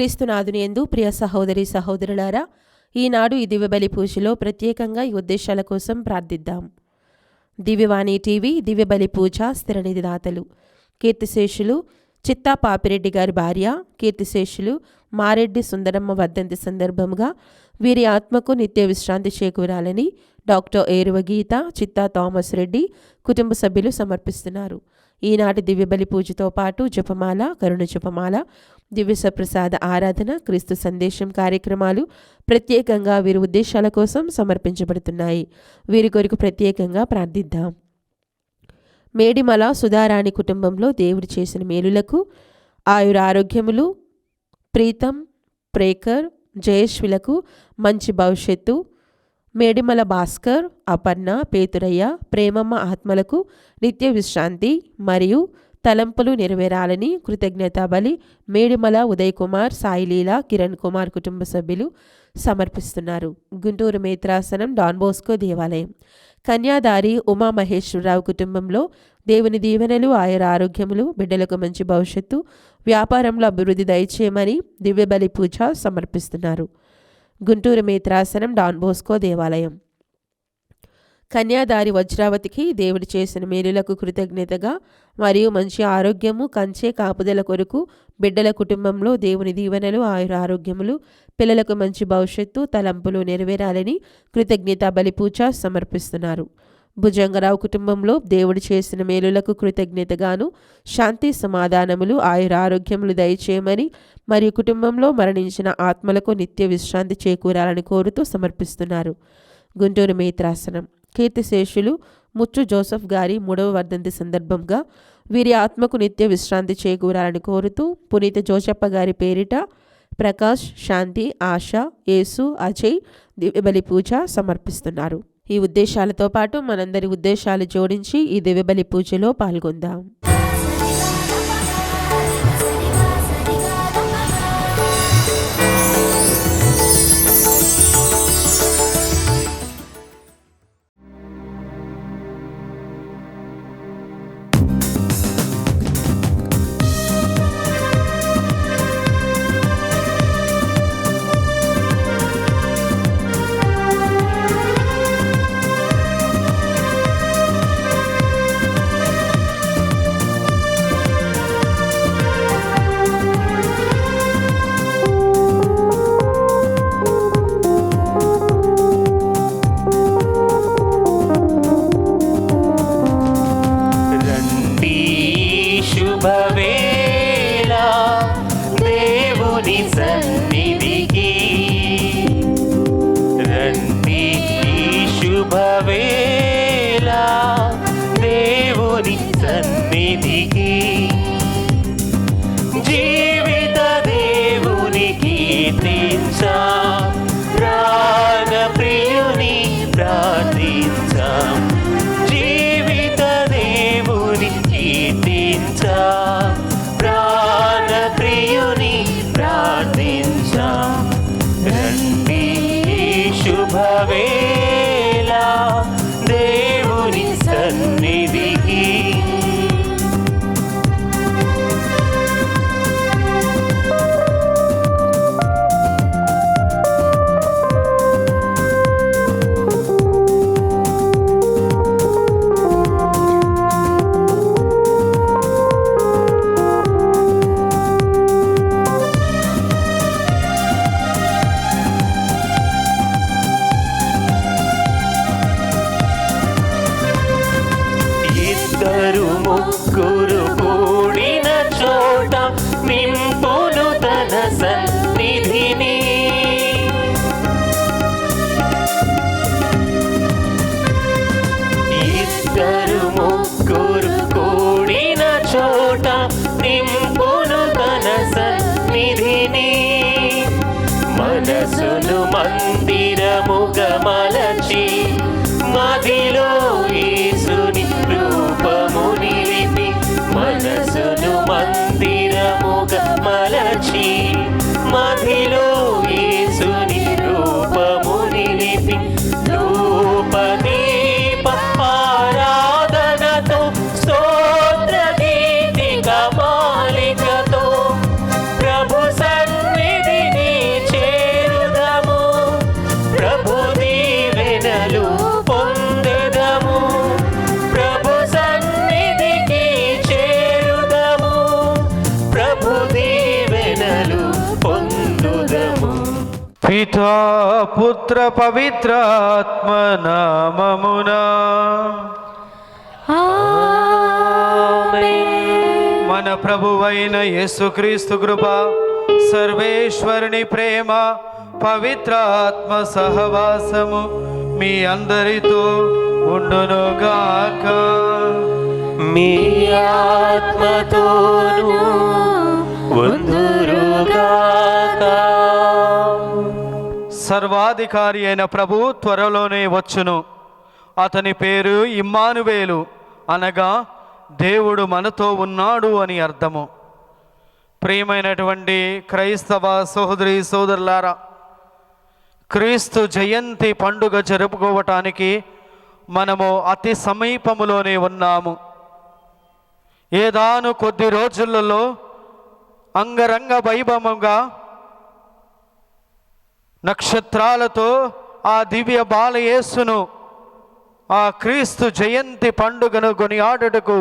క్రీస్తునాథుని యందు ప్రియ సహోదరి సహోదరులారా, ఈనాడు ఈ దివ్యబలి పూజలో ప్రత్యేకంగా ఈ ఉద్దేశాల కోసం ప్రార్థిద్దాం. దివ్యవాణి టీవీ దివ్యబలి పూజ స్థిరనిధి దాతలు కీర్తిశేషులు చిత్తా పాపిరెడ్డి గారి భార్య కీర్తిశేషులు మారెడ్డి సుందరమ్మ వర్ధంతి సందర్భంగా వీరి ఆత్మకు నిత్య విశ్రాంతి చేకూరాలని డాక్టర్ ఏరువ గీత, చిత్తా థామస్ రెడ్డి కుటుంబ సభ్యులు సమర్పిస్తున్నారు. ఈనాటి దివ్యబలి పూజతో పాటు జపమాల, కరుణ జపమాల, దివ్య సప్రసాద ఆరాధన, క్రీస్తు సందేశం కార్యక్రమాలు ప్రత్యేకంగా వీరి ఉద్దేశాల కోసం సమర్పించబడుతున్నాయి. వీరి కొరకు ప్రత్యేకంగా ప్రార్థిద్దాం. మేడిమల సుధారాణి కుటుంబంలో దేవుడు చేసిన మేలులకు ఆయురారోగ్యములు, ప్రీతం, ప్రేకర్, జయేష్విలకు మంచి భవిష్యత్తు, మేడిమల భాస్కర్, అపర్ణ, పేతురయ్య, ప్రేమమ్మ ఆత్మలకు నిత్య విశ్రాంతి మరియు తలంపులు నెరవేరాలని కృతజ్ఞతాబలి మేడిమల ఉదయ్ కుమార్, సాయిలీల, కిరణ్ కుమార్ కుటుంబ సభ్యులు సమర్పిస్తున్నారు. గుంటూరు మేత్రాసనం డాన్ బోస్కో దేవాలయం కన్యాదారి ఉమామహేశ్వరరావు కుటుంబంలో దేవుని దీవెనలు, ఆయుర ఆరోగ్యములు, బిడ్డలకు మంచి భవిష్యత్తు, వ్యాపారంలో అభివృద్ధి దయచేయమని దివ్యబలి పూజ సమర్పిస్తున్నారు. గుంటూరు మేత్రాసనం డాన్ బోస్కో దేవాలయం కన్యాదారి వజ్రావతికి దేవుడు చేసిన మేలులకు కృతజ్ఞతగా మరియు మంచి ఆరోగ్యము, కంచె కాపుదల కొరకు బిడ్డల కుటుంబంలో దేవుని దీవెనలు, ఆయుర ఆరోగ్యములు, పిల్లలకు మంచి భవిష్యత్తు, తలంపులు నెరవేరాలని కృతజ్ఞత బలి పూజ సమర్పిస్తున్నారు. భుజంగరావు కుటుంబంలో దేవుడు చేసిన మేలులకు కృతజ్ఞతగాను శాంతి సమాధానములు, ఆయుర ఆరోగ్యములు దయచేయమని మరియు కుటుంబంలో మరణించిన ఆత్మలకు నిత్య విశ్రాంతి చేకూరాలని కోరుతూ సమర్పిస్తున్నారు. గుంటూరు మేత్రాసనం కీర్తిశేషులు ముచ్చు జోసెఫ్ గారి 3వ వర్ధంతి సందర్భంగా వీరి ఆత్మకు నిత్య విశ్రాంతి చేకూరాలని కోరుతూ పునీత జోసప్ప గారి పేరిట ప్రకాష్, శాంతి, ఆశ, యేసు, అజయ్ దివ్యబలి పూజ సమర్పిస్తున్నారు. ఈ ఉద్దేశాలతో పాటు మనందరి ఉద్దేశాలు జోడించి ఈ దివ్యబలి పూజలో పాల్గొందాం. మనసును మందిరముగా మలచి మదిలో యేసుని రూపము నిలిపి, మనసును మందిరముగా మలచి మదిలో యేసుని రూపము నిలిపి, ధూపదీప ఆరాధనతో స్తోత్ర గీతిక మాలికతో ప్రభు సన్నిధి పితా పుత్ర పవిత్రాత్మ నామమునా. మన ప్రభువైన యేసుక్రీస్తు కృప, సర్వేశ్వరుని ప్రేమ, పవిత్రాత్మ సహవాసము మీ అందరితో ఉండునుగాక. మీ ఆత్మతోను ఉందురుగాక. సర్వాధికారి అయిన ప్రభు త్వరలోనే వచ్చును. అతని పేరు ఇమ్మానువేలు, అనగా దేవుడు మనతో ఉన్నాడు అని అర్థము. ప్రియమైనటువంటి క్రైస్తవ సహోదరి సోదరులారా, క్రీస్తు జయంతి పండుగ జరుపుకోవటానికి మనము అతి సమీపములోనే ఉన్నాము. ఏదాను కొద్ది రోజులలో అంగరంగ వైభవముగా నక్షత్రాలతో ఆ దివ్య బాలయేసును, ఆ క్రీస్తు జయంతి పండుగను కొనియాడుటకు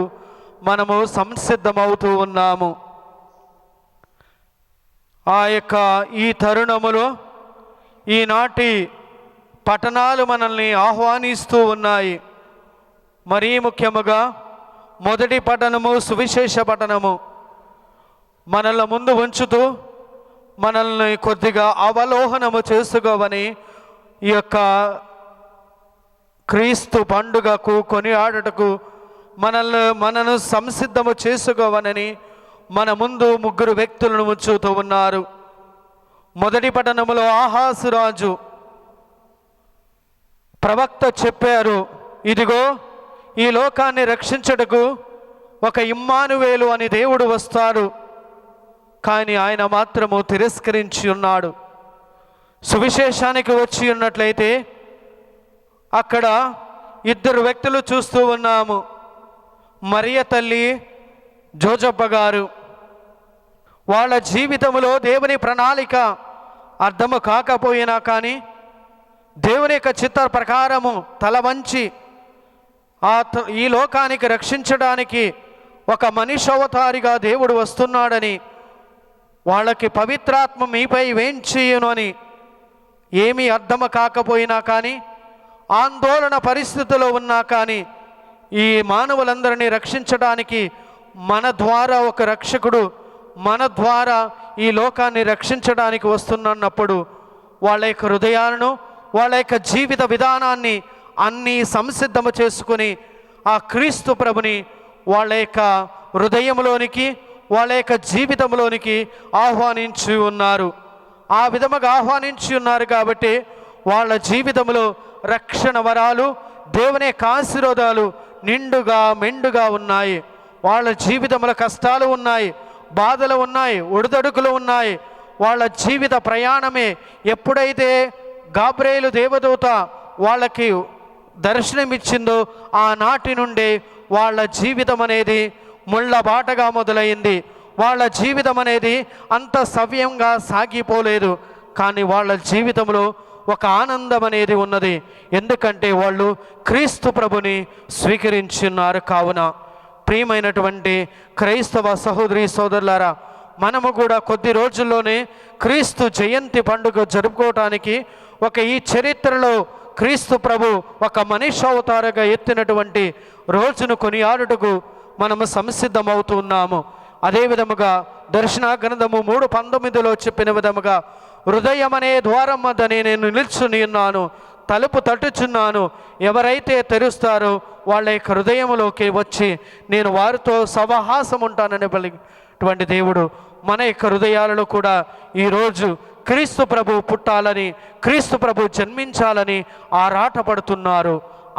మనము సంసిద్ధమవుతూ ఉన్నాము. ఆ యొక్క ఈ తరుణములో ఈనాటి పట్టణాలు మనల్ని ఆహ్వానిస్తూ ఉన్నాయి. మరీ ముఖ్యముగా మొదటి పట్టణము సువిశేష పట్టణము మనల్ని ముందు ఉంచుతూ మనల్ని కొద్దిగా అవలోహనము చేసుకోవని ఈ యొక్క క్రీస్తు పండుగకు కొనియాడుటకు మనను సంసిద్ధము చేసుకోవనని మన ముందు ముగ్గురు వ్యక్తులను ఉంచుతూ ఉన్నారు. మొదటి పట్టణములో ఆహాసురాజు ప్రవక్త చెప్పారు, ఇదిగో ఈ లోకాన్ని రక్షించుటకు ఒక ఇమ్మానువేలు అని దేవుడు వస్తాడు. కానీ ఆయన మాత్రము తిరస్కరించి ఉన్నాడు. సువిశేషానికి వచ్చి ఉన్నట్లయితే అక్కడ ఇద్దరు వ్యక్తులు చూస్తూ ఉన్నాము. మరియ తల్లి, జోజప్ప గారు. వాళ్ళ జీవితంలో దేవుని ప్రణాళిక అర్థము కాకపోయినా కానీ దేవుని యొక్క చిత్త ప్రకారము తల వంచి ఈ లోకానికి రక్షించడానికి ఒక మనిషి అవతారిగా దేవుడు వస్తున్నాడని, వాళ్ళకి పవిత్రాత్మ మీపై వేంచేయును అని ఏమీ అర్థము కాకపోయినా కానీ, ఆందోళన పరిస్థితిలో ఉన్నా కానీ, ఈ మానవులందరినీ రక్షించడానికి మన ద్వారా ఒక రక్షకుడు మన ద్వారా ఈ లోకాన్ని రక్షించడానికి వస్తున్నప్పుడు వాళ్ళ యొక్క హృదయాలను, వాళ్ళ యొక్క జీవిత విధానాన్ని అన్నీ సంసిద్ధము చేసుకుని ఆ క్రీస్తు ప్రభుని వాళ్ళ యొక్క హృదయంలోనికి, వాళ్ళ యొక్క జీవితంలోనికి ఆహ్వానించి ఉన్నారు. ఆ విధముగా ఆహ్వానించి ఉన్నారు కాబట్టి వాళ్ళ జీవితంలో రక్షణ వరాలు, దేవుని యొక్క ఆశీర్వాదాలు నిండుగా మెండుగా ఉన్నాయి. వాళ్ళ జీవితంలో కష్టాలు ఉన్నాయి, బాధలు ఉన్నాయి, ఒడిదడుకులు ఉన్నాయి. వాళ్ళ జీవిత ప్రయాణమే ఎప్పుడైతే గాబ్రియేలు దేవదూత వాళ్ళకి దర్శనమిచ్చిందో ఆనాటి నుండి వాళ్ళ జీవితం అనేది ముళ్ళ బాటగా మొదలైంది. వాళ్ళ జీవితం అనేది అంత సవ్యంగా సాగిపోలేదు. కానీ వాళ్ళ జీవితంలో ఒక ఆనందం అనేది ఉన్నది. ఎందుకంటే వాళ్ళు క్రీస్తు ప్రభుని స్వీకరించున్నారు. కావున ప్రియమైనటువంటి క్రైస్తవ సహోదరి సోదరులారా, మనము కూడా కొద్ది రోజుల్లోనే క్రీస్తు జయంతి పండుగ జరుపుకోవటానికి ఈ చరిత్రలో క్రీస్తు ప్రభు ఒక మనిషి అవతారగా ఎత్తినటువంటి రోజును కొనియాడుటకు మనము సంసిద్ధమవుతున్నాము. అదేవిధముగా దర్శన గ్రంథము 3:19 చెప్పిన విధముగా, హృదయం అనే ద్వారం వద్ద నేను నిల్చుని ఉన్నాను, తలుపు తట్టుచున్నాను. ఎవరైతే తెరుస్తారో వాళ్ళ యొక్క హృదయంలోకి వచ్చి నేను వారితో సహవాసం ఉంటానని పలికినటువంటి దేవుడు మన యొక్క హృదయాలలో కూడా ఈరోజు క్రీస్తు ప్రభు పుట్టాలని, క్రీస్తు ప్రభు జన్మించాలని ఆరాటపడుతున్నారు.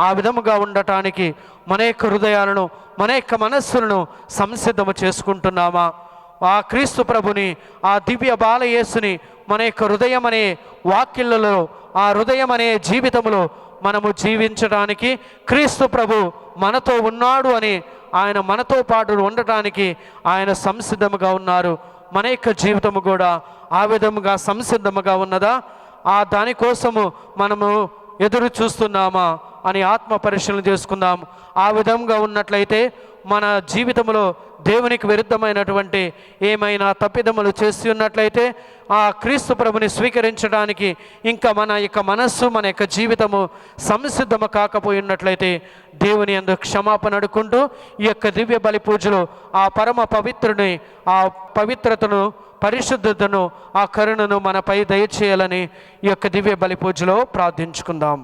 ఆ విధముగా ఉండటానికి మన యొక్క హృదయాలను, మన యొక్క మనస్సులను సంసిద్ధము చేసుకుంటున్నామా? ఆ క్రీస్తు ప్రభుని, ఆ దివ్య బాలయేసుని మన యొక్క హృదయం అనే వాక్యలలో, ఆ హృదయం అనే జీవితంలో మనము జీవించడానికి క్రీస్తు ప్రభు మనతో ఉన్నాడు అని, ఆయన మనతో పాటు ఉండటానికి ఆయన సంసిద్ధముగా ఉన్నారు. మన యొక్క జీవితము కూడా ఆ విధముగా సంసిద్ధముగా ఉన్నదా? దానికోసము మనము ఎదురు చూస్తున్నామా అని ఆత్మ పరిశీలన చేసుకుందాం. ఆ విధంగా ఉన్నట్లయితే మన జీవితంలో దేవునికి విరుద్ధమైనటువంటి ఏమైనా తప్పిదములు చేసి ఉన్నట్లయితే ఆ క్రీస్తు ప్రభుని స్వీకరించడానికి ఇంకా మన యొక్క మనస్సు, మన యొక్క జీవితము సంసిద్ధము కాకపోయి ఉన్నట్లయితే దేవుని యందు క్షమాపణ అడుక్కుంటూ ఈ యొక్క దివ్య బలి పూజలో ఆ పరమ పవిత్రుని, ఆ పవిత్రతను, పరిశుద్ధతను, ఆ కరుణను మనపై దయచేయాలని ఈ యొక్క దివ్య బలి పూజలో ప్రార్థించుకుందాం.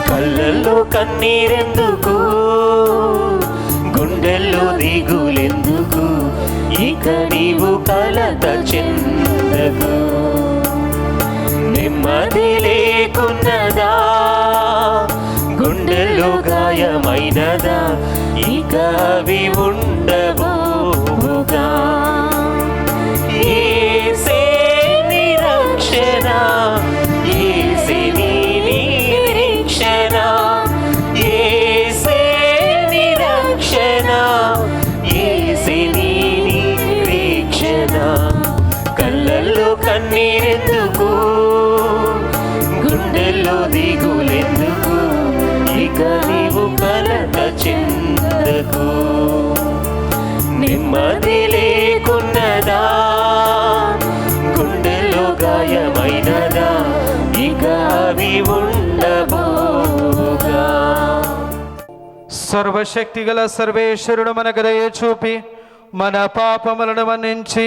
కళ్ళల్లో కన్నీరెందుకు, గుండెల్లో దిగులెందుకు, ఇక నీవు కలత చెందకు. నెమ్మది లేకున్నదా, గుండెల్లో గాయమైనదా, ఇక అవి ఉండబోవుగా. యేసే నీ రక్షణ, యేసే నీ నిరీక్షణ, యేసే నీ రక్షణ, యేసే నీ నిరీక్షణ. కళ్ళల్లో కన్నీరెందుకు, గుండెల్లో దిగులెందుకు, ఇక నీవు కలత చెందకు. నెమ్మది లేకున్నదా, గుండెల్లో గాయమైనదా, ఇక అవి ఉండబోగా. సర్వశక్తిగల సర్వేశ్వరుడు మనకు దయ చూపి మన పాపములను మన్నించి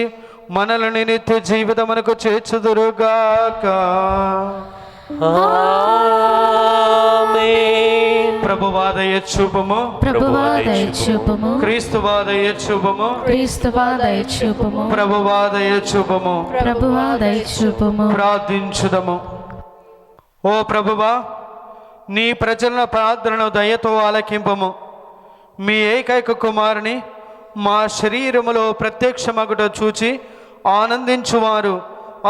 మనల్ని నిత్య జీవితమునకు చేర్చుదురుగాక. ఆమేన్. ప్రభువా దయ చూపుము, ప్రభువా దయ చూపుము, క్రీస్తువా దయ చూపుము, క్రీస్తువా దయ చూపుము, ప్రభువా దయ చూపుము. ప్రభువా దయ చూపుము. ప్రార్థించుదము. ఓ ప్రభువా, నీ ప్రజల ప్రార్థనను దయతో ఆలకింపము. మీ ఏకైక కుమారుని మా శరీరములో ప్రత్యక్షమగుట చూచి ఆనందించువారు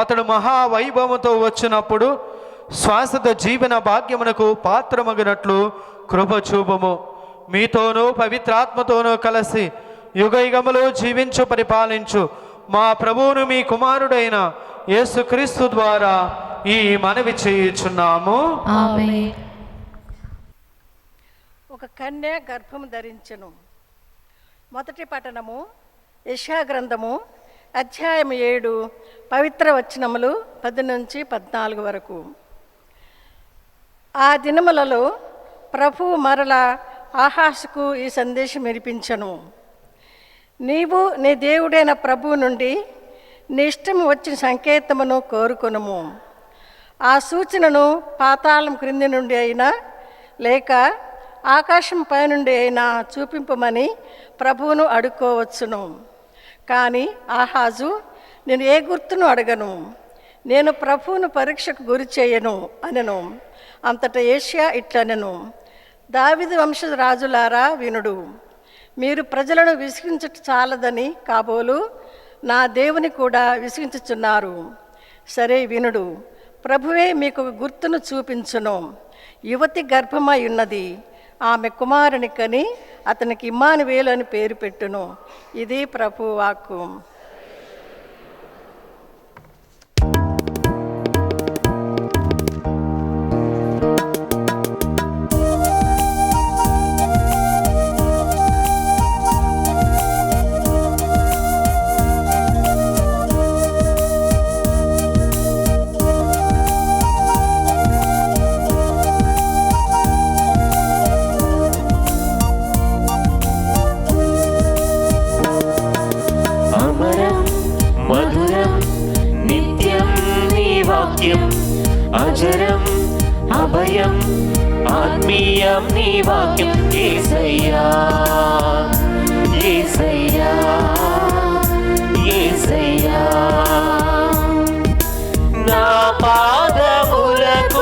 అతడు మహావైభవముతో వచ్చినప్పుడు శాశ్వత జీవన భాగ్యమునకు పాత్రమగినట్లు కృప చూపము. మీతోనూ పవిత్రాత్మతోనూ కలిసి యుగయుగములో జీవించు పరిపాలించు మా ప్రభువును మీ కుమారుడైన యేసుక్రీస్తు ద్వారా ఈ మనవి చేయుచున్నాము. ఆమేన్. ఒక కన్య గర్భము ధరించెను. మొదటి పఠనము యెషయా గ్రంథము అధ్యాయం 7 పవిత్ర వచనములు 10 నుంచి 14 వరకు. ఆ దినములలో ప్రభువు మరల ఆహాసుకు ఈ సందేశం వినిపించెను. నీవు నీ దేవుడైన ప్రభువు నుండి నీ ఇష్టము వచ్చిన సంకేతమును కోరుకొనుము. ఆ సూచనను పాతాళం క్రింది నుండి అయినా లేక ఆకాశం పైనుండి అయినా చూపింపమని ప్రభువును అడుక్కోవచ్చును. కానీ ఆహాజు, నేను ఏ గుర్తును అడగను, నేను ప్రభువును పరీక్షకు గురి చేయను అనెను. అంతటా యెషయా ఇట్లనెను, దావీదు వంశజ రాజులారా వినుడు. మీరు ప్రజలను విసిగించుట చాలదని కాబోలు నా దేవుని కూడా విసిగించుచున్నారు. సరే వినుడు, ప్రభువే మీకు గుర్తును చూపించును. యువతి గర్భమై ఉన్నది, ఆమె కుమారుని కని అతనికి ఇమ్మానువేలు అని పేరు పెట్టును. ఇది ప్రభు వాక్కు. అజరం అభయం ఆత్మీయం నీ వాక్యం. యేసయ్యా యేసయ్యా యేసయ్యా, నా పాదములకు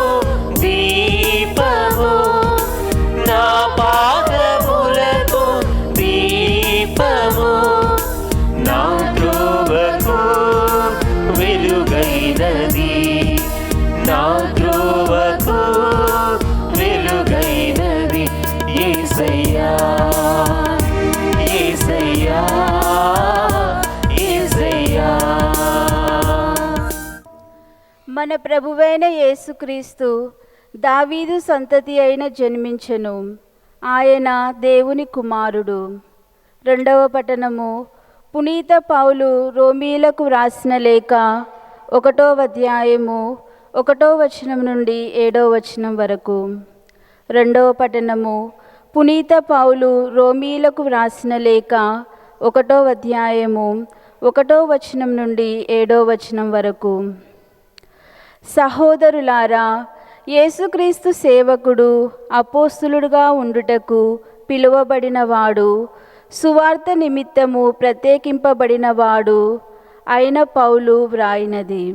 మన ప్రభువైన యేసుక్రీస్తు దావీదు సంతతి అయిన జన్మించెను. ఆయన దేవుని కుమారుడు. రెండవ పఠనము పునీత పౌలు రోమీలకు వ్రాసిన లేఖ 1వ అధ్యాయము 1వ వచనం నుండి 7వ వచనం వరకు. రెండవ పఠనము పునీత పౌలు రోమీలకు వ్రాసిన లేఖ 1వ అధ్యాయము 1వ వచనం నుండి 7వ వచనం వరకు. సహోదరులారా, యేసుక్రీస్తు సేవకుడు అపోస్తులుడుగా ఉండుటకు పిలువబడినవాడు, సువార్త నిమిత్తము ప్రత్యేకింపబడినవాడు అయిన పౌలు వ్రాయినది.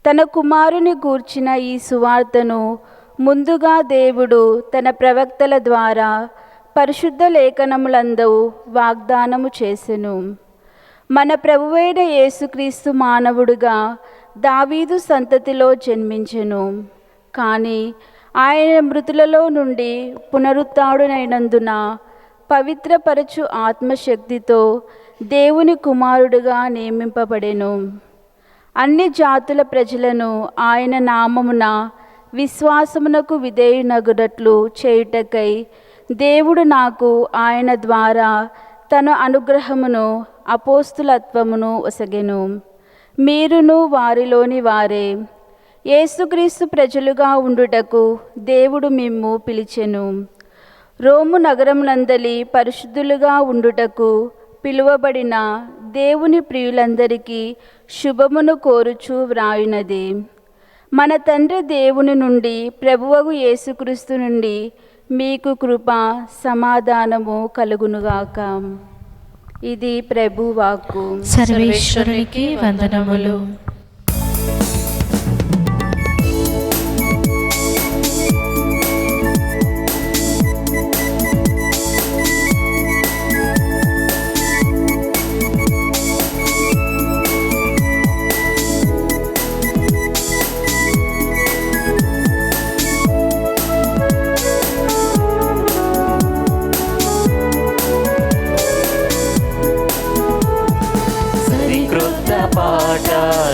తన కుమారుని గూర్చిన ఈ సువార్తను ముందుగా దేవుడు తన ప్రవక్తల ద్వారా పరిశుద్ధ లేఖనములందు వాగ్దానము చేసెను. మన ప్రభువైన యేసుక్రీస్తు మానవుడుగా దావీదు సంతతిలో జన్మించెను. కానీ ఆయన మృతులలో నుండి పునరుత్థానుడైనందున పవిత్రపరచు ఆత్మశక్తితో దేవుని కుమారుడుగా నియమింపబడెను. అన్ని జాతుల ప్రజలను ఆయన నామమున విశ్వాసమునకు విధేయునగునట్లు చేయుటకై దేవుడు నాకు ఆయన ద్వారా తన అనుగ్రహమును అపోస్తులత్వమును ఒసగెను. మీరును వారిలోని వారే. యేసుక్రీస్తు ప్రజలుగా ఉండుటకు దేవుడు మిమ్ము పిలిచెను. రోము నగరమునందలి పరిశుద్ధులుగా ఉండుటకు పిలువబడిన దేవుని ప్రియులందరికీ శుభమును కోరుచు వ్రాయునది. మన తండ్రి దేవుని నుండి ప్రభువగు యేసుక్రీస్తు నుండి మీకు కృప సమాధానము కలుగునుగాక. ఇది ప్రభు వాక్కు. సర్వేశ్వరునికి వందనములు.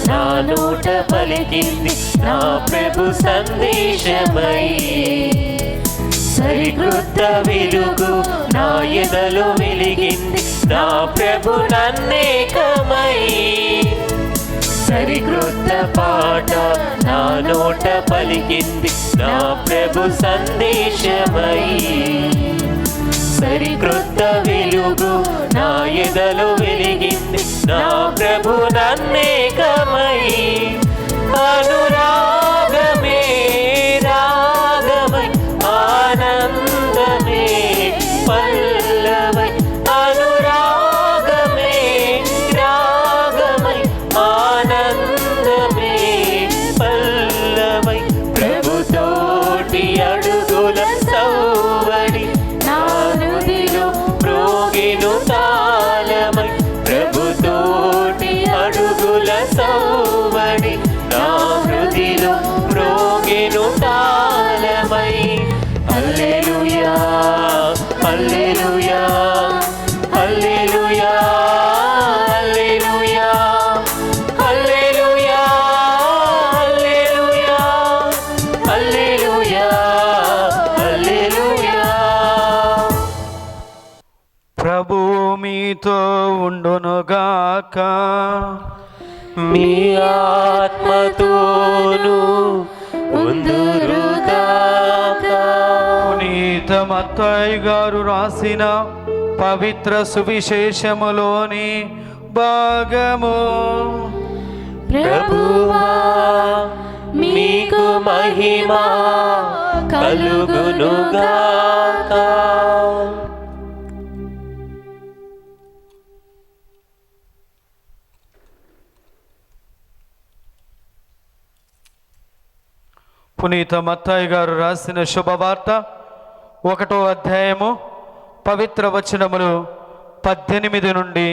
నా నోట పలికింది నా ప్రభు సందేశమై, సరికృత వెలుగు నా ఎదలో వెలిగింది నా ప్రభు నన్నేకమై. సరికృత పాట నా నోట పలికింది నా ప్రభు సందేశమై, సరికృత వెలుగు నా ఎదలో వెలిగింది నా ప్రభు నన్నేకమై. అనురాగమే రాగమై ఆనందమే పల్లవై, అనురాగమే రాగమై ఆనందమే పల్లవై. ప్రభుతోటి అడుగుల సౌవడి నా హృదిలో మ్రోగెను తాళమై, ప్రభుతోటి అడుగుల సౌవడి నా హృదిలో మ్రోగెను తాళమై. హల్లెలూయా హల్లెలూయా హల్లెలూయా హల్లెలూయా హల్లెలూయా హల్లెలూయా హల్లెలూయా. ప్రభువు మీతో ఉండునుగాక. మీ ఆత్మతోను ఉందురుగాక. పునీత మత్తయి గారు రాసిన పవిత్ర సువిశేషములోని భాగము. ప్రభువా మీకు మహిమ కలుగునుగాక. పునీత మత్తయి గారు రాసిన శుభవార్త 1వ అధ్యాయము పవిత్ర వచనములు 18 నుండి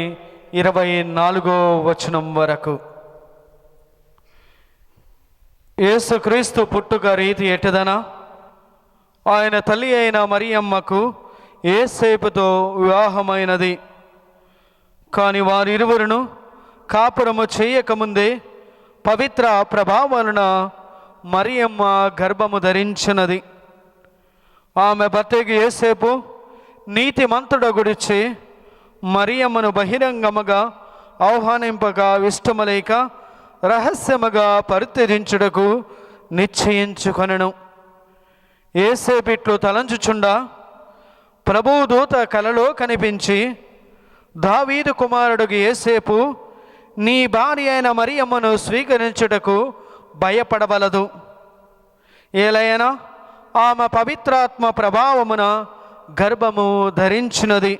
24వ వచనం వరకు. యేసుక్రీస్తు పుట్టుక రీతి ఎట్టదనా, ఆయన తల్లి అయిన మరియమ్మకు యేసేపుతో వివాహమైనది. కానీ వారిరువురును కాపురము చేయకముందే పవిత్ర ప్రభావమున మరియమ్మ గర్భము ధరించినది. ఆమె భర్తకి యేసేపు నీతిమంతుడగుడిచి మరియమ్మను బహిరంగముగా ఆహ్వానింపగా ఇష్టములేక రహస్యముగా పరిత్యజించుటకు నిశ్చయించుకొనెను. యేసేపిట్లు తలంచుచుండా ప్రభువు దూత కలలో కనిపించి, దావీదు కుమారుడుగు యేసేపు, నీ భార్య అయిన మరియమ్మను స్వీకరించుటకు భయపడవలదు. ఏలైనా ఆమె పవిత్రాత్మ ప్రభావమున గర్భము ధరించినది.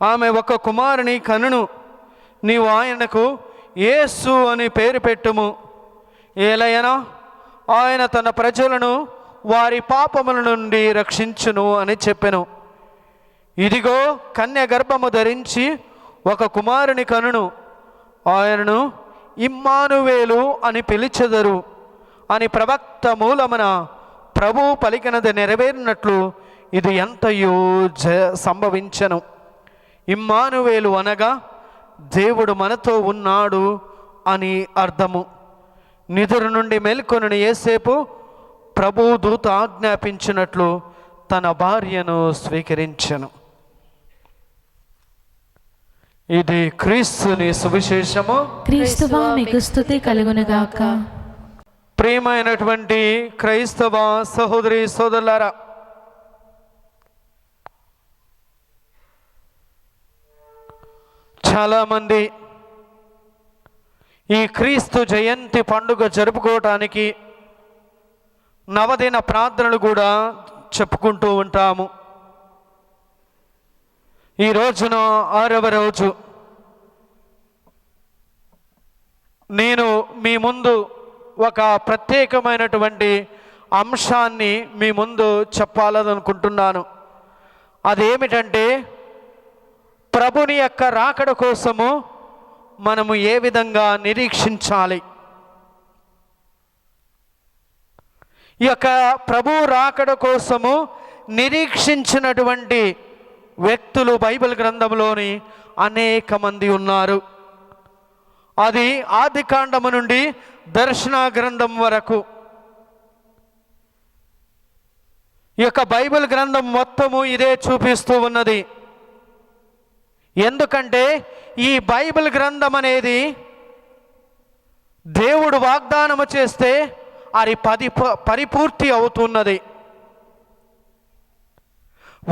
ఆమె ఒక కుమారుని కనును. నీవు ఆయనకు యేసు అని పేరు పెట్టుము. ఏలైనా ఆయన తన ప్రజలను వారి పాపముల నుండి రక్షించును అని చెప్పెను. ఇదిగో కన్య గర్భము ధరించి ఒక కుమారుని కనును. ఆయనను ఇమ్మానువేలు అని పిలిచెదరు అని ప్రవక్త మూలమున ప్రభువు పలికినది నెరవేరినట్లు ఇది ఎంతయో సంభవించెను. ఇమ్మానువేలు అనగా దేవుడు మనతో ఉన్నాడు అని అర్థము. నిద్ర నుండి మేల్కొనిన యేసేపు ప్రభువు దూత ఆజ్ఞాపించినట్లు తన భార్యను స్వీకరించెను. ఇది క్రీస్తుని సువిశేషము. క్రీస్తువా మీకు స్తుతి కలుగునుగాక. ప్రియమైనటువంటి క్రైస్తవ సహోదరి సోదరులారా, చాలామంది ఈ క్రీస్తు జయంతి పండుగ జరుపుకోవటానికి నవదిన ప్రార్థనలు కూడా చెప్పుకుంటూ ఉంటాము. ఈ రోజున 6వ రోజు నేను మీ ముందు ఒక ప్రత్యేకమైనటువంటి అంశాన్ని మీ ముందు చెప్పాలనుకుంటున్నాను. అదేమిటంటే, ప్రభుని యొక్క రాకడ కోసము మనము ఏ విధంగా నిరీక్షించాలి. ఈ యొక్క ప్రభు రాకడ కోసము నిరీక్షించినటువంటి వ్యక్తులు బైబిల్ గ్రంథంలోని అనేక మంది ఉన్నారు. అది ఆదికాండము నుండి దర్శన గ్రంథం వరకు ఈ యొక్క బైబిల్ గ్రంథం మొత్తము ఇదే చూపిస్తూ ఉన్నది. ఎందుకంటే ఈ బైబిల్ గ్రంథం అనేది దేవుడు వాగ్దానము చేస్తే అది పరిపూర్తి అవుతున్నది.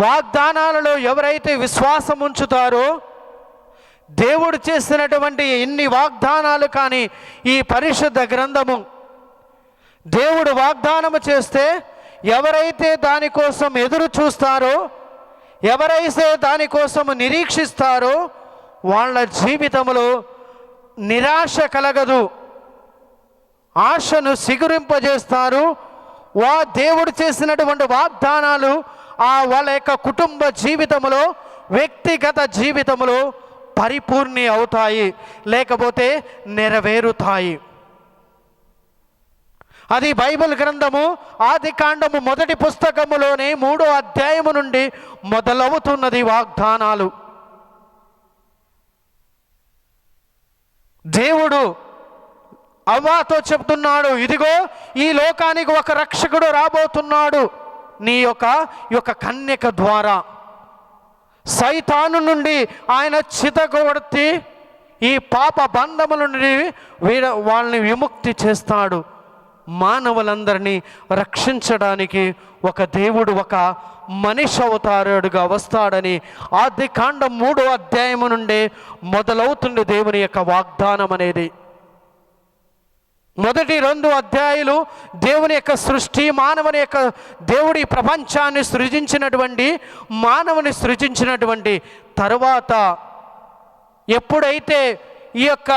వాగ్దానాలలో ఎవరైతే విశ్వాసం ఉంచుతారో, దేవుడు చేసినటువంటి ఎన్ని వాగ్దానాలు కానీ ఈ పరిశుద్ధ గ్రంథము దేవుడు వాగ్దానము చేస్తే ఎవరైతే దానికోసం ఎదురు చూస్తారో, ఎవరైతే దానికోసం నిరీక్షిస్తారో వాళ్ళ జీవితంలో నిరాశ కలగదు, ఆశను సిగురింపజేస్తారు. దేవుడు చేసినటువంటి వాగ్దానాలు వాళ్ళ యొక్క కుటుంబ జీవితంలో, వ్యక్తిగత జీవితంలో పరిపూర్ణి అవుతాయి, లేకపోతే నెరవేరుతాయి. అది బైబిల్ గ్రంథము ఆదికాండము మొదటి పుస్తకములోనే 3వ అధ్యాయము నుండి మొదలవుతున్నది వాగ్దానాలు. దేవుడు అవ్వాతో చెప్తున్నాడు, ఇదిగో ఈ లోకానికి ఒక రక్షకుడు రాబోతున్నాడు, నీ యొక్క కన్యక ద్వారా సైతాను నుండి ఆయన చితగొట్టి ఈ పాప బంధముల నుండి వాళ్ళని విముక్తి చేస్తాడు. మానవులందరినీ రక్షించడానికి ఒక దేవుడు ఒక మనిషి అవతారుడుగా వస్తాడని ఆదికాండం 3వ అధ్యాయము నుండి మొదలవుతుంది దేవుని యొక్క వాగ్దానం అనేది. మొదటి 2 అధ్యాయాలు దేవుని యొక్క సృష్టి, మానవుని యొక్క దేవుడి ప్రపంచాన్ని సృజించినటువంటి మానవుని సృజించినటువంటి తరువాత ఎప్పుడైతే ఈ యొక్క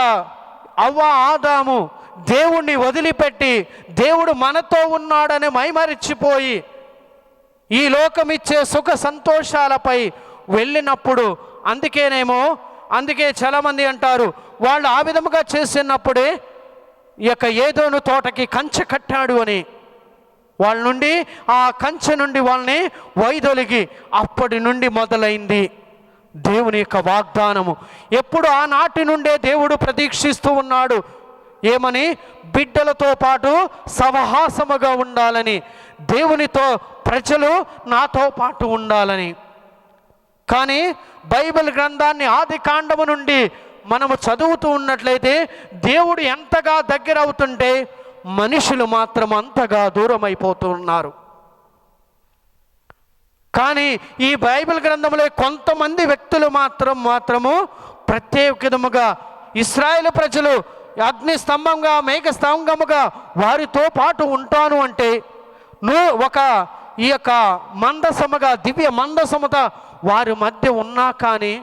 అవ్వ ఆదాము దేవుణ్ణి వదిలిపెట్టి దేవుడు మనతో ఉన్నాడని మైమరిచిపోయి ఈ లోకమిచ్చే సుఖ సంతోషాలపై వెళ్ళినప్పుడు, అందుకే చాలామంది అంటారు వాళ్ళు ఆ విధముగా చేసినప్పుడే ఈ యొక్క ఏదోను తోటకి కంచె కట్టాడు అని. వాళ్ళ నుండి ఆ కంచె నుండి వాళ్ళని వైదొలిగి అప్పటి నుండి మొదలైంది దేవుని యొక్క వాగ్దానము. ఎప్పుడు ఆనాటి నుండే దేవుడు ప్రతీక్షిస్తూ ఉన్నాడు, ఏమని? బిడ్డలతో పాటు సహవాసముగా ఉండాలని, దేవునితో ప్రజలు నాతో పాటు ఉండాలని. కానీ బైబిల్ గ్రంథాన్ని ఆది కాండము నుండి మనము చదువుతూ ఉన్నట్లయితే దేవుడు ఎంతగా దగ్గర అవుతుంటే మనుషులు మాత్రం అంతగా దూరం అయిపోతూ ఉన్నారు. కానీ ఈ బైబిల్ గ్రంథంలో కొంతమంది వ్యక్తులు మాత్రము ప్రత్యేక విధముగా ఇశ్రాయేలు ప్రజలు అగ్ని స్తంభంగా మేఘ స్తంభముగా వారితో పాటు ఉంటాను అంటే ఈ యొక్క మందసముగా దివ్య మందసముత వారి మధ్య ఉన్నా కానీ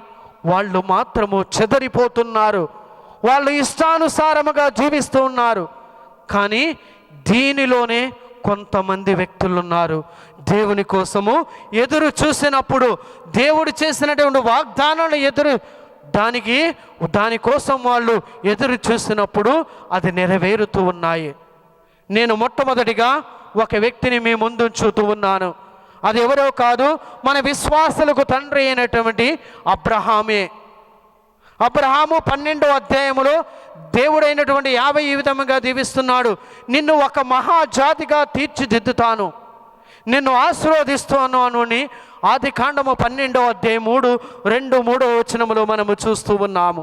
వాళ్ళు మాత్రము చెదరిపోతున్నారు, వాళ్ళు ఇష్టానుసారముగా జీవిస్తూ ఉన్నారు. కానీ దీనిలోనే కొంతమంది వ్యక్తులు ఉన్నారు, దేవుని కోసము ఎదురు చూసినప్పుడు దేవుడు చేసినటువంటి వాగ్దానాలు దానికోసం వాళ్ళు ఎదురు చూసినప్పుడు అది నెరవేరుతూ ఉన్నాయి. నేను మొట్టమొదటిగా ఒక వ్యక్తిని మీ ముందు చూస్తూ ఉన్నాను. అది ఎవరో కాదు, మన విశ్వాసులకు తండ్రి అయినటువంటి అబ్రహామే. అబ్రహాము 12వ అధ్యాయములో దేవుడైనటువంటి యాభై ఈ విధముగా దీవిస్తున్నాడు. నిన్ను ఒక మహాజాతిగా తీర్చిదిద్దుతాను, నిన్ను ఆశీర్వదిస్తాను అని ఆది కాండము 12వ అధ్యాయం 2-3 వచనములో మనము చూస్తూ ఉన్నాము.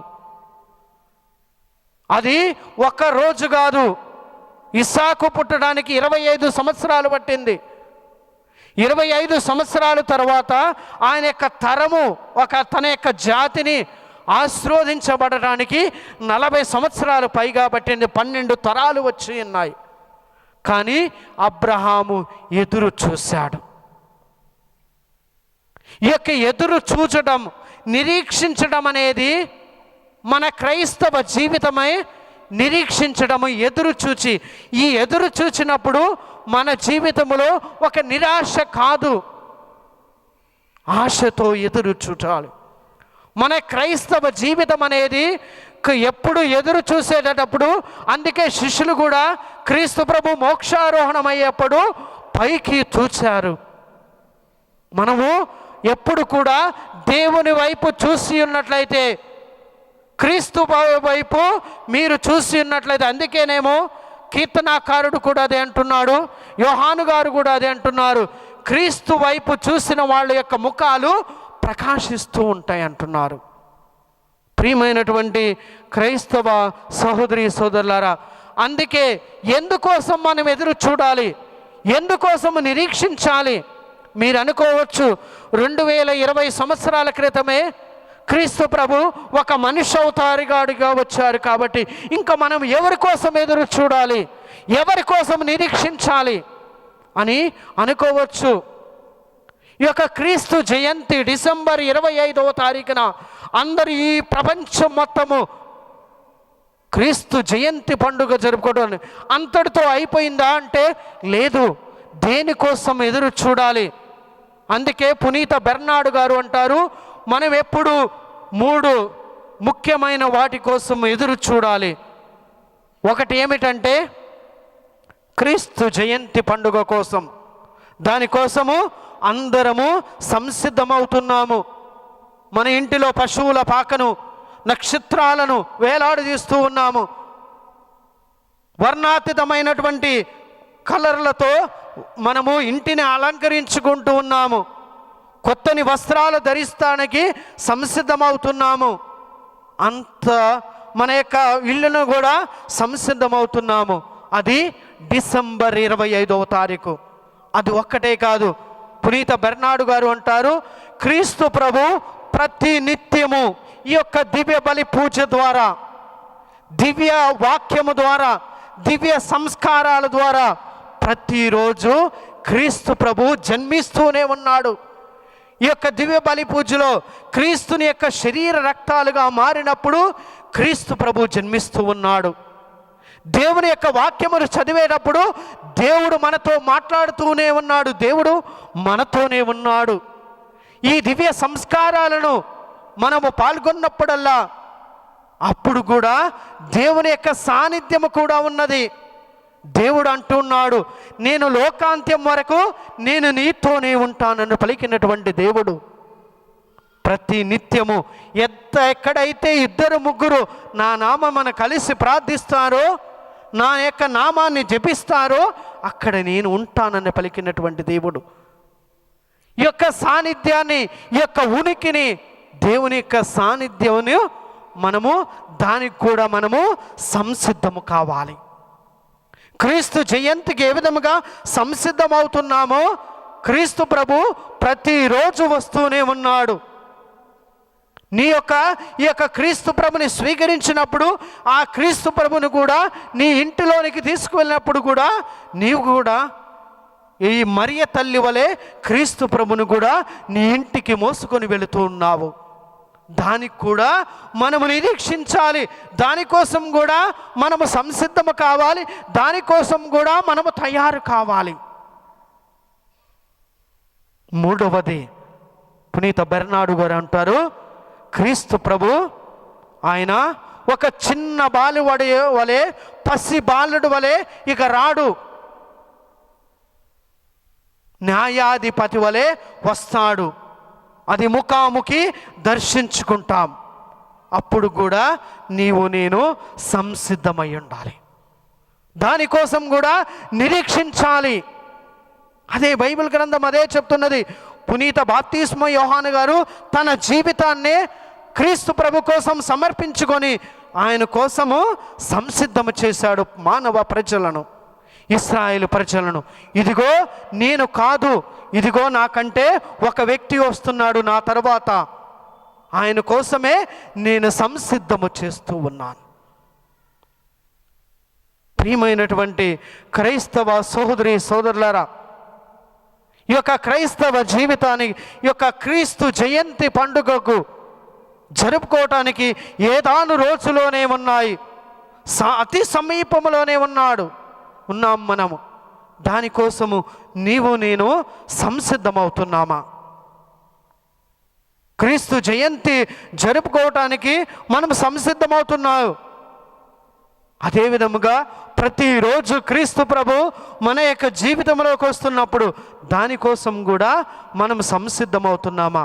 అది ఒక్క రోజు కాదు, ఇస్సాకు పుట్టడానికి 25 సంవత్సరాలు పట్టింది. 25 సంవత్సరాల తర్వాత ఆయన యొక్క తరము తన యొక్క జాతిని ఆశీర్వదించబడటానికి 40 సంవత్సరాలు పైగా పట్టింది. 12 తరాలు వచ్చి ఉన్నాయి. కానీ అబ్రహాము ఎదురు చూశాడు. ఈ యొక్క ఎదురు చూచడం, నిరీక్షించడం అనేది మన క్రైస్తవ జీవితమై నిరీక్షించడము, ఎదురు చూచి. ఈ ఎదురు చూచినప్పుడు మన జీవితంలో ఒక నిరాశ కాదు, ఆశతో ఎదురు చూడాలి. మన క్రైస్తవ జీవితం అనేది ఎప్పుడు ఎదురు చూసేటప్పుడు, అందుకే శిష్యులు కూడా క్రీస్తు ప్రభు మోక్షారోహణం అయ్యేప్పుడు పైకి చూచారు. మనము ఎప్పుడు కూడా దేవుని వైపు చూసి ఉన్నట్లయితే, క్రీస్తు వైపు మీరు చూసి ఉన్నట్లయితే, అందుకేనేమో కీర్తనాకారుడు కూడా అదే అంటున్నాడు, యోహాను గారు కూడా అదే అంటున్నారు, క్రీస్తు వైపు చూసిన వాళ్ళ యొక్క ముఖాలు ప్రకాశిస్తూ ఉంటాయి అంటున్నారు. ప్రియమైనటువంటి క్రైస్తవ సహోదరి సోదరులారా, అందుకే ఎందుకోసం మనం ఎదురు చూడాలి, ఎందుకోసం నిరీక్షించాలి? మీరు అనుకోవచ్చు 2020 సంవత్సరాల క్రితమే క్రీస్తు ప్రభు ఒక మనిషి అవతారిగాడిగా వచ్చారు కాబట్టి ఇంకా మనం ఎవరి కోసం ఎదురు చూడాలి, ఎవరి కోసం నిరీక్షించాలి అని అనుకోవచ్చు. ఈ యొక్క క్రీస్తు జయంతి డిసెంబర్ 25వ తారీఖున అందరు ఈ ప్రపంచం మొత్తము క్రీస్తు జయంతి పండుగ జరుపుకోవడం అంతటితో అయిపోయిందా అంటే లేదు, దేనికోసం ఎదురు చూడాలి. అందుకే పునీత బెర్నార్డ్ గారు అంటారు, మనం ఎప్పుడు 3 ముఖ్యమైన వాటి కోసం ఎదురు చూడాలి. ఒకటి ఏమిటంటే క్రీస్తు జయంతి పండుగ కోసం, దానికోసము అందరము సంసిద్ధమవుతున్నాము. మన ఇంటిలో పశువుల పాకను, నక్షత్రాలను వేలాడదీస్తూ ఉన్నాము. వర్ణాతీతమైనటువంటి కలర్లతో మనము ఇంటిని అలంకరించుకుంటూ ఉన్నాము. కొత్తని వస్త్రాలు ధరిస్తానికి సంసిద్ధమవుతున్నాము. అంత మన యొక్క ఇల్లును కూడా సంసిద్ధమవుతున్నాము. అది డిసెంబర్ 25వ తారీఖు. అది ఒక్కటే కాదు, పునీత బెర్నార్డ్ గారు అంటారు, క్రీస్తు ప్రభు ప్రతి నిత్యము ఈ యొక్క దివ్య బలి పూజ ద్వారా, దివ్య వాక్యము ద్వారా, దివ్య సంస్కారాల ద్వారా ప్రతిరోజు క్రీస్తు ప్రభు జన్మిస్తూనే ఉన్నాడు. ఈ యొక్క దివ్య బలి పూజలో క్రీస్తుని యొక్క శరీర రక్తాలుగా మారినప్పుడు క్రీస్తు ప్రభు జన్మిస్తూ ఉన్నాడు. దేవుని యొక్క వాక్యమును చదివేటప్పుడు దేవుడు మనతో మాట్లాడుతూనే ఉన్నాడు, దేవుడు మనతోనే ఉన్నాడు. ఈ దివ్య సంస్కారాలను మనము పాల్గొన్నప్పుడల్లా అప్పుడు కూడా దేవుని యొక్క సాన్నిధ్యము కూడా ఉన్నది. దేవుడు అంటున్నాడు, నేను లోకాంత్యం వరకు నేను నీతోనే ఉంటానని పలికినటువంటి దేవుడు. ప్రతి నిత్యము ఎక్కడైతే 2-3 నా నామమున కలిసి ప్రార్థిస్తారో, నా యొక్క నామాన్ని జపిస్తారో అక్కడ నేను ఉంటానని పలికినటువంటి దేవుడు. ఈ యొక్క సాన్నిధ్యాన్ని, ఈ యొక్క ఉనికిని, దేవుని యొక్క సాన్నిధ్యమును దానికి కూడా మనము సంసిద్ధము కావాలి. క్రీస్తు జయంతికి ఏ విధముగా సంసిద్ధమవుతున్నామో క్రీస్తు ప్రభు ప్రతిరోజు వస్తూనే ఉన్నాడు. ఈ యొక్క క్రీస్తు ప్రభుని స్వీకరించినప్పుడు, ఆ క్రీస్తు ప్రభుని కూడా నీ ఇంటిలోనికి తీసుకువెళ్ళినప్పుడు కూడా నీవు కూడా ఈ మరియ తల్లి వలె క్రీస్తు ప్రభుని కూడా నీ ఇంటికి మోసుకొని వెళుతూ ఉన్నావు. దానికి కూడా మనము నిరీక్షించాలి. దానికోసం కూడా మనము సంసిద్ధము కావాలి. దానికోసం కూడా మనము తయారు కావాలి. మూడవది, పునీత బెర్నాడు గారు అంటారు, క్రీస్తు ప్రభు ఆయన ఒక చిన్న బాలువడి వలె, పసి బాలుడు వలె ఇక రాడు, న్యాయాధిపతి వలె వస్తాడు. అది ముఖాముఖి దర్శించుకుంటాం. అప్పుడు కూడా నీవు నేను సంసిద్ధమై ఉండాలి. దానికోసం కూడా నిరీక్షించాలి. అదే బైబిల్ గ్రంథం అదే చెప్తున్నది. పునీత బాప్తిస్మ యోహాను గారు తన జీవితాన్నే క్రీస్తు ప్రభు కోసం సమర్పించుకొని ఆయన కోసము సంసిద్ధము చేశాడు మానవ ప్రజలను, ఇశ్రాయేలు ప్రజలను. ఇదిగో నేను కాదు, ఇదిగో నాకంటే ఒక వ్యక్తి వస్తున్నాడు నా తర్వాత, ఆయన కోసమే నేను సంసిద్ధము చేస్తూ ఉన్నాను. ప్రియమైనటువంటి క్రైస్తవ సహోదరి సోదరులారా, ఈ యొక్క క్రైస్తవ జీవితానికి, ఈ యొక్క క్రీస్తు జయంతి పండుగకు జరుపుకోవటానికి ఏదాను రోజులోనే ఉన్నాయి, అతి సమీపంలోనే ఉన్నాం మనము. దానికోసము నీవు నేను సంసిద్ధమవుతున్నామా? క్రీస్తు జయంతి జరుపుకోవటానికి మనం సంసిద్ధమవుతున్నావు. అదేవిధముగా ప్రతిరోజు క్రీస్తు ప్రభు మన యొక్క జీవితంలోకి వస్తున్నప్పుడు దానికోసం కూడా మనం సంసిద్ధమవుతున్నామా?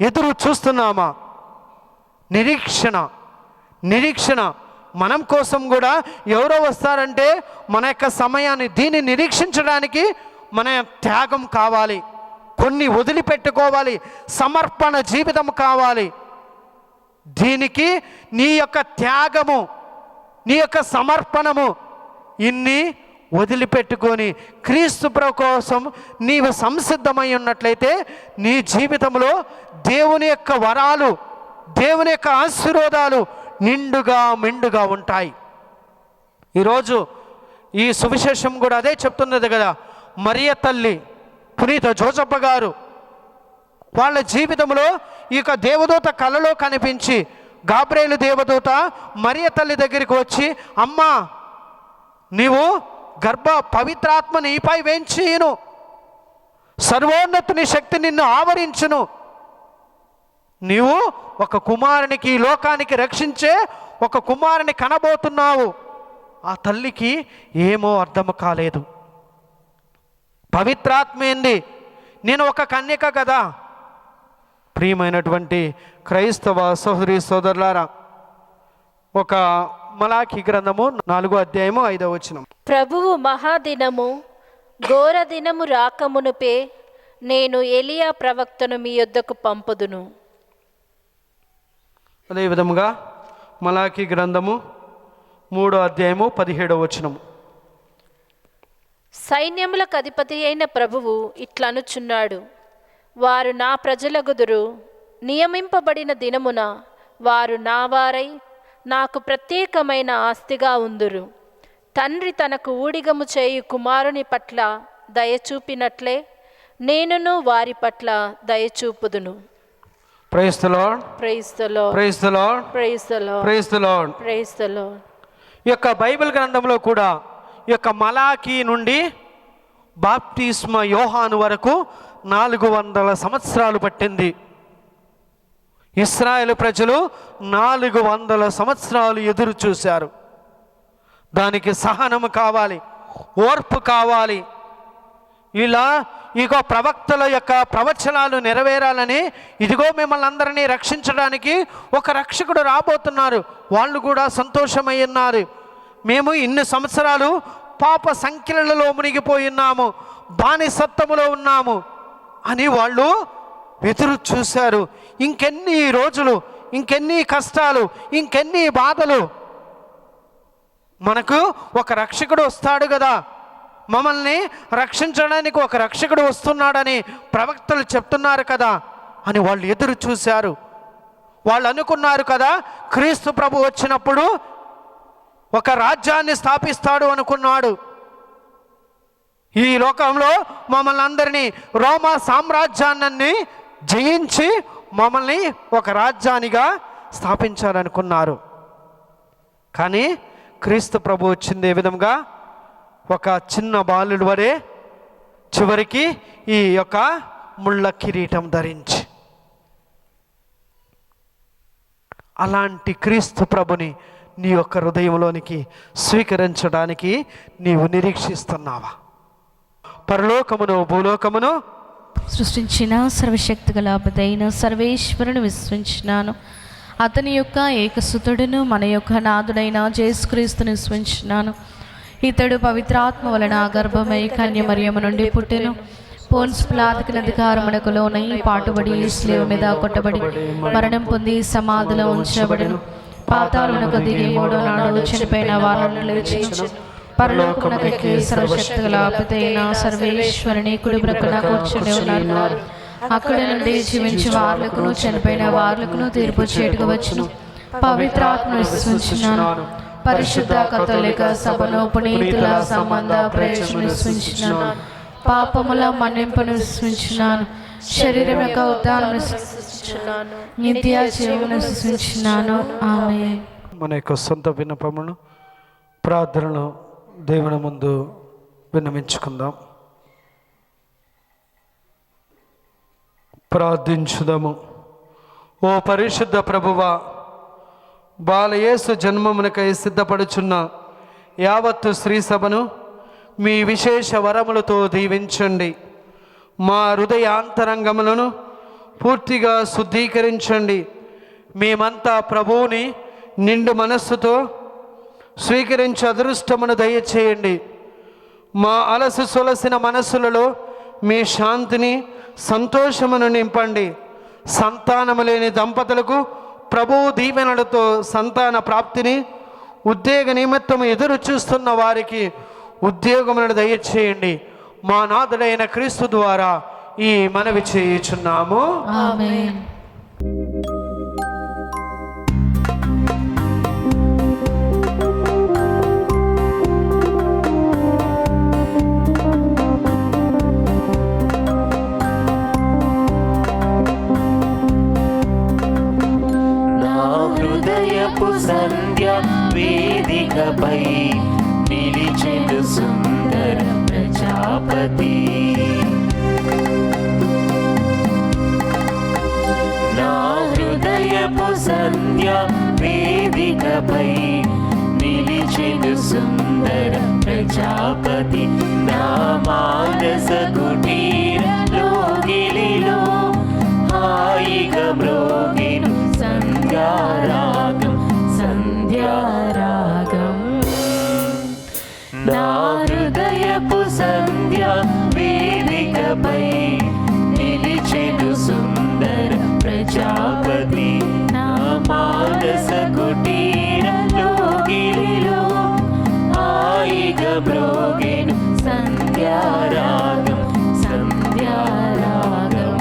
ఎదురు చూస్తున్నామా? నిరీక్షణ మనం కోసం కూడా ఎవరో వస్తారంటే మన యొక్క సమయాన్ని, దీన్ని నిరీక్షించడానికి మన త్యాగం కావాలి, కొన్ని వదిలిపెట్టుకోవాలి, సమర్పణ జీవితం కావాలి. దీనికి నీ యొక్క త్యాగము, నీ యొక్క సమర్పణము ఇన్ని వదిలిపెట్టుకొని క్రీస్తు ప్రభు కోసం నీవు సంసిద్ధమై ఉన్నట్లయితే నీ జీవితంలో దేవుని యొక్క వరాలు, దేవుని యొక్క ఆశీర్వాదాలు నిండుగా మెండుగా ఉంటాయి. ఈరోజు ఈ సువిశేషం కూడా అదే చెప్తున్నది కదా. మరియ తల్లి, పునీత జోసప్ప గారు వాళ్ళ జీవితంలో ఈ యొక్క దేవదూత కలలో కనిపించి, గాబ్రియేలు దేవదూత మరియ తల్లి దగ్గరికి వచ్చి, అమ్మా నీవు పవిత్రాత్మ నీపై వేంచియును, సర్వోన్నతుని శక్తి నిన్ను ఆవరించును, నీవు ఒక కుమారునికి, ఈ లోకానికి రక్షించే ఒక కుమారుని కనబోతున్నావు. ఆ తల్లికి ఏమో అర్థం కాలేదు. పవిత్రాత్మ ఏంది? నేను ఒక కన్యక కదా. ప్రియమైనటువంటి క్రైస్తవ సహోదరి సోదరులారా, ఒక మలాఖీ గ్రంథము 4వ అధ్యాయము 5వ వచనం. ప్రభువు మహాదినము ఘోర దినము రాకమునుపే నేను ఎలియా ప్రవక్తను మీ యొద్దకు పంపుదును. అదేవిధముగా మలాఖీ గ్రంథము 3వ అధ్యాయము 17వ వచనము. సైన్యములకు అధిపతి అయిన ప్రభువు ఇట్లనుచున్నాడు, వారు నా ప్రజలగుదురు, నియమింపబడిన దినమున వారు నా వారై నాకు ప్రత్యేకమైన ఆస్తిగా ఉందురు. తండ్రి తనకు ఊడిగము చేయు కుమారుని పట్ల దయచూపినట్లే నేనును వారి పట్ల దయచూపుదును. Praise the Lord, praise the Lord, praise the Lord, praise the Lord, praise the Lord. Praise the Lord. ఈ యొక్క బైబిల్ గ్రంథంలో కూడా ఈ యొక్క మలాఖీ నుండి బాప్తిస్మ యోహాను వరకు 400 సంవత్సరాలు పట్టింది. ఇశ్రాయేలు ప్రజలు 400 సంవత్సరాలు ఎదురు చూశారు. దానికి సహనము కావాలి, ఓర్పు కావాలి. ఇలా ఇగో ప్రవక్తల యొక్క ప్రవచనాలు నెరవేరాలని, ఇదిగో మిమ్మల్ని అందరినీ రక్షించడానికి ఒక రక్షకుడు రాబోతున్నారు. వాళ్ళు కూడా సంతోషమై ఉన్నారు. మేము ఇన్ని సంవత్సరాలు పాప సంఖ్యలలో మునిగిపోయి ఉన్నాము, బానిసత్వములో ఉన్నాము అని వాళ్ళు ఎదురు చూశారు. ఇంకెన్ని రోజులు, ఇంకెన్ని కష్టాలు, ఇంకెన్ని బాధలు, మనకు ఒక రక్షకుడు వస్తాడు కదా, మమ్మల్ని రక్షించడానికి ఒక రక్షకుడు వస్తున్నాడని ప్రవక్తలు చెప్తున్నారు కదా అని వాళ్ళు ఎదురు చూశారు. వాళ్ళు అనుకున్నారు కదా, క్రీస్తు ప్రభు వచ్చినప్పుడు ఒక రాజ్యాన్ని స్థాపిస్తాడు అనుకున్నాడు. ఈ లోకంలో మమ్మల్ని అందరినీ రోమా సామ్రాజ్యాన్ని జయించి మమ్మల్ని ఒక రాజ్యానిగా స్థాపించాలనుకున్నారు. కానీ క్రీస్తు ప్రభు వచ్చింది ఏ విధంగా? ఒక చిన్న బాలుడి వరే, చివరికి ఈ యొక్క ముళ్ళ కిరీటం ధరించి. అలాంటి క్రీస్తు ప్రభుని నీ యొక్క హృదయంలోనికి స్వీకరించడానికి నీవు నిరీక్షిస్తున్నావా? పరలోకమును భూలోకమును సృష్టించిన సర్వశక్తి గల అధిపతైన సర్వేశ్వరుని విశ్వసించినాను. అతని యొక్క ఏకసుతుడును మన యొక్క నాథుడైన యేసుక్రీస్తుని విశ్వసించినాను. ఇతడు పవిత్రాత్మ వలన గర్భమై కన్యమరియము నుండి పుట్టెను. పోన్స్ పిలాతుకి అధికారమునకు లోనై పాటుబడి శిలువ మీద కొట్టబడి మరణం పొంది సమాధిలో ఉంచబడెను. పాతాళమునకు దిగి మూడో నాడు చనిపోయిన వారిని లేచెను. పరలోకమునకెక్కి సర్వశక్తి గల అధిపతైన సర్వేశ్వరుని కుడి ప్రక్కన కూర్చుని ఉన్నారు. అక్కడ నుండి జీవించి వార్లకును చనిపోయిన వార్లకును తీర్పు చేటుకు వచ్చును. పవిత్రాత్మ విశ్వసించున్నాను. పరిశుద్ధ కథోలిక సభను పునీతుల సంబంధ ప్రయోజనం విశ్వసించున్నాను. పాపముల మన్నింపును విశ్వసించున్నాను. శరీరం యొక్క ఉద్ధానం విశ్వసించున్నాను. నిత్య జీవమును విశ్వసించున్నాను. ఆమేన్. మన యొక్క సొంత విన్నపమును, ప్రార్థనలు దేవుని ముందు విన్నవించుకుందాం. ప్రార్థించుదాము. ఓ పరిశుద్ధ ప్రభువా, బాలయేసు జన్మమునకై సిద్ధపడుచున్న యావత్తు స్త్రీ సభను మీ విశేష వరములతో దీవించండి. మా హృదయాంతరంగములను పూర్తిగా శుద్ధీకరించండి. మేమంతా ప్రభువుని నిండు మనస్సుతో స్వీకరించే అదృష్టమును దయచేయండి. మా అలసి సొలసిన మనస్సులలో మీ శాంతిని, సంతోషమును నింపండి. సంతానము లేని దంపతులకు ప్రభువు దీవెనలతో సంతాన ప్రాప్తిని, ఉద్యోగ నిమిత్తము ఎదురు చూస్తున్న వారికి ఉద్యోగములను దయచేయండి. మా నాథుడైన క్రీస్తు ద్వారా ఈ మనవి చేయుచున్నాము. ఆమేన్. సంధ్య వేదికపై నిలిచెను సుందర ప్రజాపతి. నా హృదయపు సంధ్య వేదికపై నిలిచెను సుందర ప్రజాపతి. నా మానస కుటీర లోగిలిలో హాయిగా మ్రోగెను సంధ్యారాగం, సంధ్యారాగం. నా హృదయపు సంధ్య వేదికపై నిలిచెను సుందర ప్రజాపతి. నా మానస కుటీర లోగిలిలో హాయిగా మ్రోగెను సంధ్యారాగం, సంధ్యారాగం.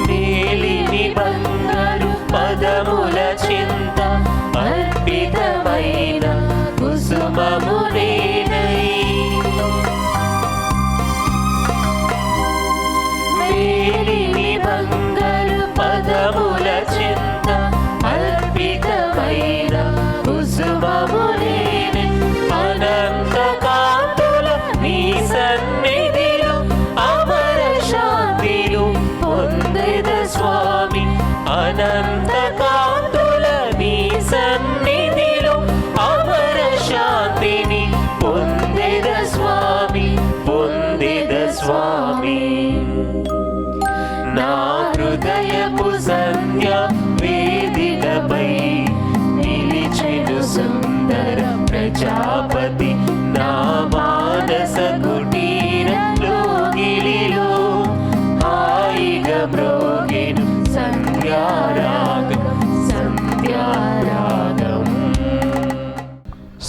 మేలిమి బంగారు ప్రజాపతి నా మానస కుటీరంలో గిలిలో హాయిగా మ్రోగెను సంధ్యారాగం సంధ్యారాగం.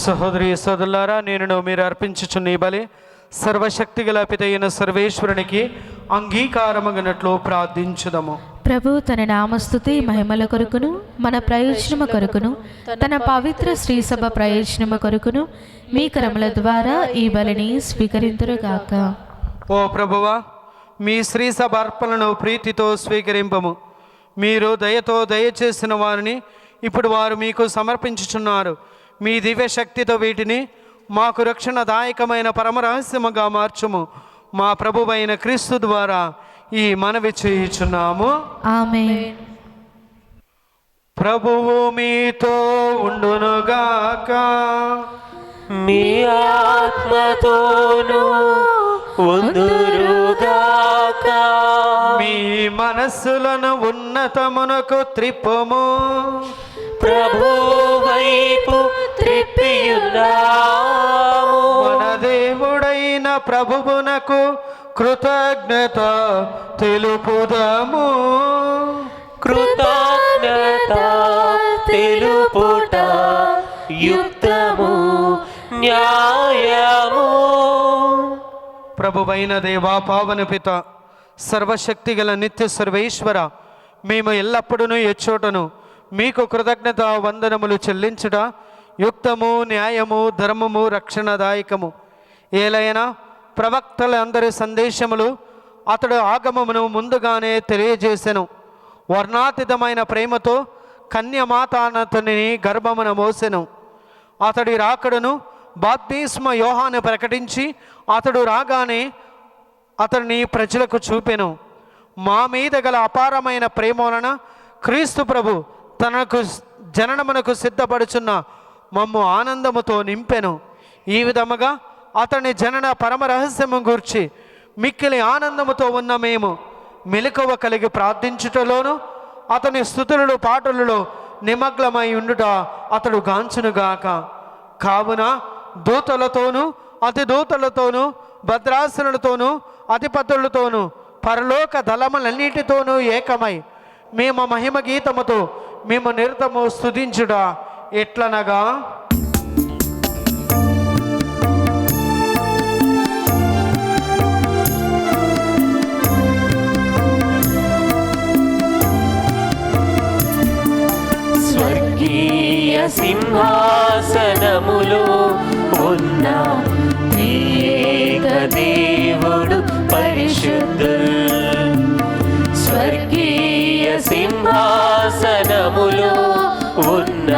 సహోదరి సోదరులారా, నేను మీరు అర్పించుచున్న ఈ బలి సర్వశక్తి గల పితైన సర్వేశ్వరునికి అంగీకారమగినట్లు ప్రార్థించుదము. ప్రభు తన నామస్తుతి మహిమల కొరకును మన ప్రయోజనము కొరకును తన పవిత్ర శ్రీసభ ప్రయోజనము కొరకును మీ కరముల ద్వారా ఈ బలిని స్వీకరింతురుగాక. ఓ ప్రభువా, మీ శ్రీ సభ అర్పణను ప్రీతితో స్వీకరింపము. మీరు దయతో దయచేసిన వారిని ఇప్పుడు వారు మీకు సమర్పించుచున్నారు. మీ దివ్య శక్తితో వీటిని మాకు రక్షణదాయకమైన పరమరహస్యముగా మార్చుము. మా ప్రభువైన క్రీస్తు ద్వారా ఈ మనవి చేయుచున్నాము. ఆమేన్. ప్రభువు మీతో ఉండునుగాక. మీ ఆత్మతోను ఉందురుగాక. మీ మనస్సులను ఉన్నతమునకు త్రిప్పుము. ప్రభు వైపు త్రిప్పియున్నాము. మన దేవుడైన ప్రభువునకు కృతజ్ఞత తెలుపుదము. కృతజ్ఞత తెలుపుట యుక్తము న్యాయము. ప్రభువైన దేవా, పావన పిత, సర్వశక్తి గల నిత్య సర్వేశ్వర, మేము ఎల్లప్పుడూ ఎచ్చోటను మీకు కృతజ్ఞత వందనములు చెల్లించుట యుక్తము న్యాయము ధర్మము రక్షణదాయకము. ఏలైనా ప్రవక్తల అందరి సందేశములు అతడు ఆగమమును ముందుగానే తెలియజేసెను. వర్ణాతీతమైన ప్రేమతో కన్యమాత అతనిని గర్భమున మోసెను. అతడి రాకడను బాప్తిస్మ యోహాను ప్రకటించి అతడు రాగానే అతడిని ప్రజలకు చూపెను. మా మీద గల అపారమైన ప్రేమ వలన క్రీస్తు ప్రభు తనకు జననమునకు సిద్ధపడుచున్న మమ్ము ఆనందముతో నింపెను. ఈ విధముగా అతని జనన పరమ రహస్యము గూర్చి మిక్కిలి ఆనందముతో ఉన్న మేము మెలకువ కలిగి ప్రార్థించుటలోను అతని స్తుతులు పాటలలో నిమగ్నమై ఉండుట అతడు గాంచునుగాక. కావున దూతలతోనూ అతి దూతలతోనూ భద్రాసనులతోనూ అధిపతులతోనూ పరలోక దళములన్నిటితోనూ ఏకమై మేము మహిమ గీతముతో మేము నిరతము స్తుతించుట ఎట్లనగా, స్వర్గీయ సింహాసనములో ఉన్న త్రియేక దేవుడు పరిశుద్ధుడు. స్వర్గీయ సింహాసనములో ఉన్న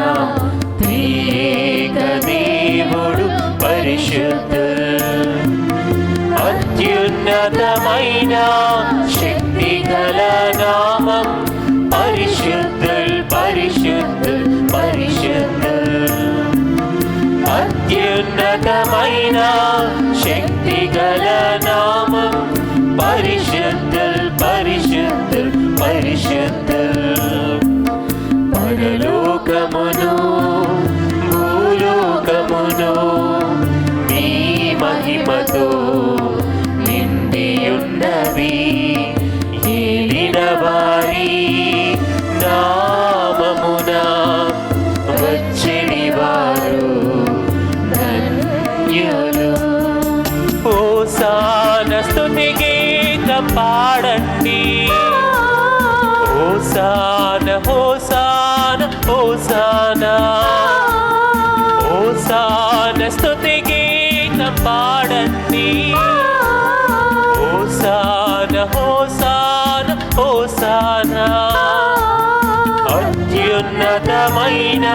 త్రియేక దేవుడు పరిశుద్ధుడు. అత్యున్నతమైన శక్తి గల నామం పరిశుద్ధుల్ పరిశుద్ధుల్ పరిశుద్ధుల్. అత్యున్నతమైన శక్తి గల నామం పరిశుద్ధుల్ పరిశుద్ధుల్ పరిశుద్ధుల్. పరలోకమును భూలోకమును మీ మహిమతో నిండియున్నవి. ఏలిన వారి నామమున వచ్చెడి వారు ధన్యులు. హోసాన స్తుతి గీతం పాడండి. హోసాన హోసాన హోసాన హోసాన స్తుతి గీతం పాడండి. Hosanna hosanna hosanna. అత్యున్నతమైన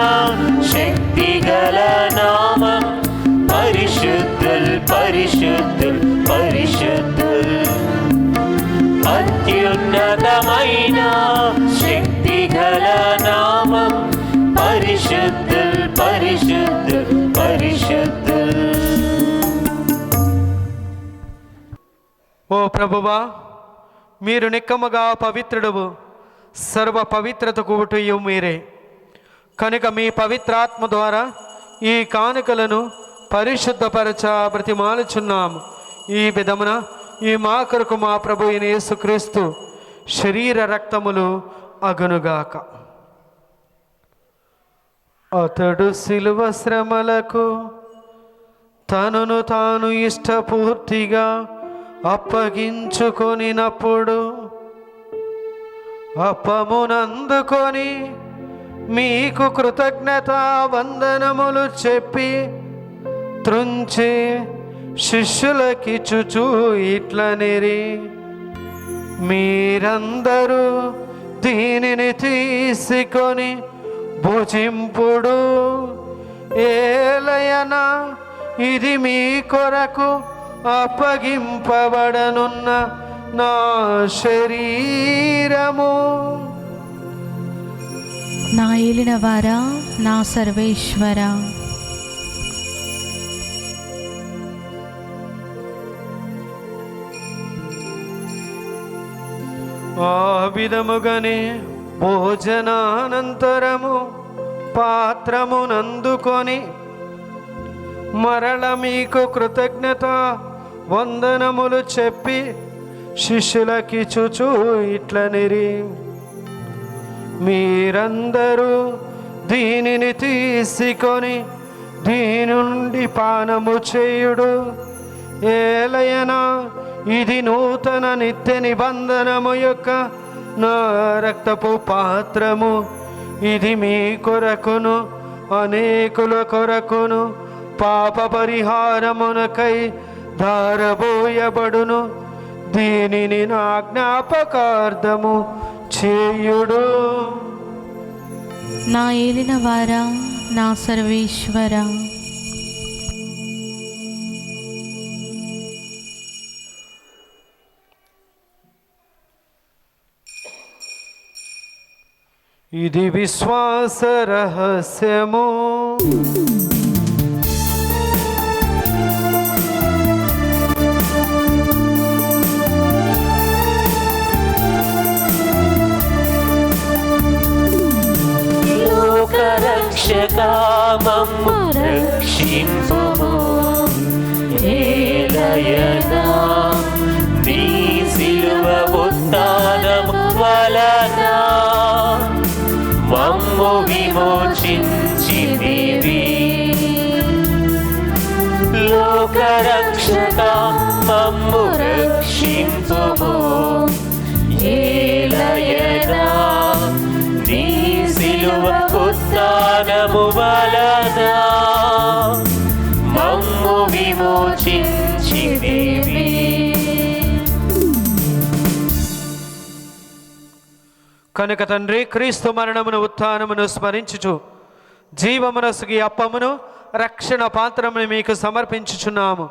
శక్తి గల నామం పరిశుద్ధుల్ పరిశుద్ధుల్ పరిశుద్ధుల్. అత్యున్నతమైన శక్తి గల నామం పరిశుద్ధుల్ పరిశుద్ధుల్ పరిశుద్ధుల్. ఓ ప్రభువా, మీరు నిక్కముగా పవిత్రుడవు, సర్వ పవిత్రతకు ఊటుయు మీరే. కనుక మీ పవిత్రాత్మ ద్వారా ఈ కానుకలను పరిశుద్ధపరచ బ్రతిమాలుచున్నాము. ఈ విధమున ఈ మా కొరకు మా ప్రభు అయిన యేసుక్రీస్తు శరీర రక్తములు అగునుగాక. అతడు శిలువ శ్రమలకు తనను తాను ఇష్టపూర్తిగా అప్పగించుకొనినప్పుడు అప్పమునందుకొని మీకు కృతజ్ఞతా వందనములు చెప్పి త్రుంచి శిష్యులకిచ్చుచూ ఇట్లనిరి, మీరందరూ దీనిని తీసుకొని భుజింపుడు. ఏలయన ఇది మీ కొరకు అప్పగింపబడనున్న నా శరీరము. నా ఏలినవారా, నా సర్వేశ్వరా, ఆ విధముగానే భోజనానంతరము పాత్రమునందుకొని మరల మీకు కృతజ్ఞత వందనములు చెప్పి శిష్యులకిచ్చుచూ ఇట్లనిరి, మీరందరూ దీనిని తీసుకొని దీని నుండి పానము చేయుడు. ఏలయనా ఇది నూతన నిత్య నిబంధనము యొక్క నా రక్తపు పాత్రము. ఇది మీ కొరకును అనేకుల కొరకును పాప పరిహారమునకై ధారబోయబడును. దీనిని నా జ్ఞాపకార్థము చేయుడు. నా ఏలినవారా, నా సర్వేశ్వరా, ఇది విశ్వాస రహస్యము. లోకరక్షకా మమ్ము రక్షింపుము. ఏలయనా నీ సిలువ ఉత్థానము వలన మమ్ము విమోచించితివి. లోకరక్షకా మమ్ము రక్షింపుము. ఏలయనా నీ సిలువ ఉత్థానము వలన మమ్ము విమోచించితివి. కనుక తండ్రి, క్రీస్తు మరణమును ఉత్థానమును స్మరించుచు జీవమనసుకి అప్పమును రక్షణ పాత్రమును మీకు సమర్పించుచున్నాము.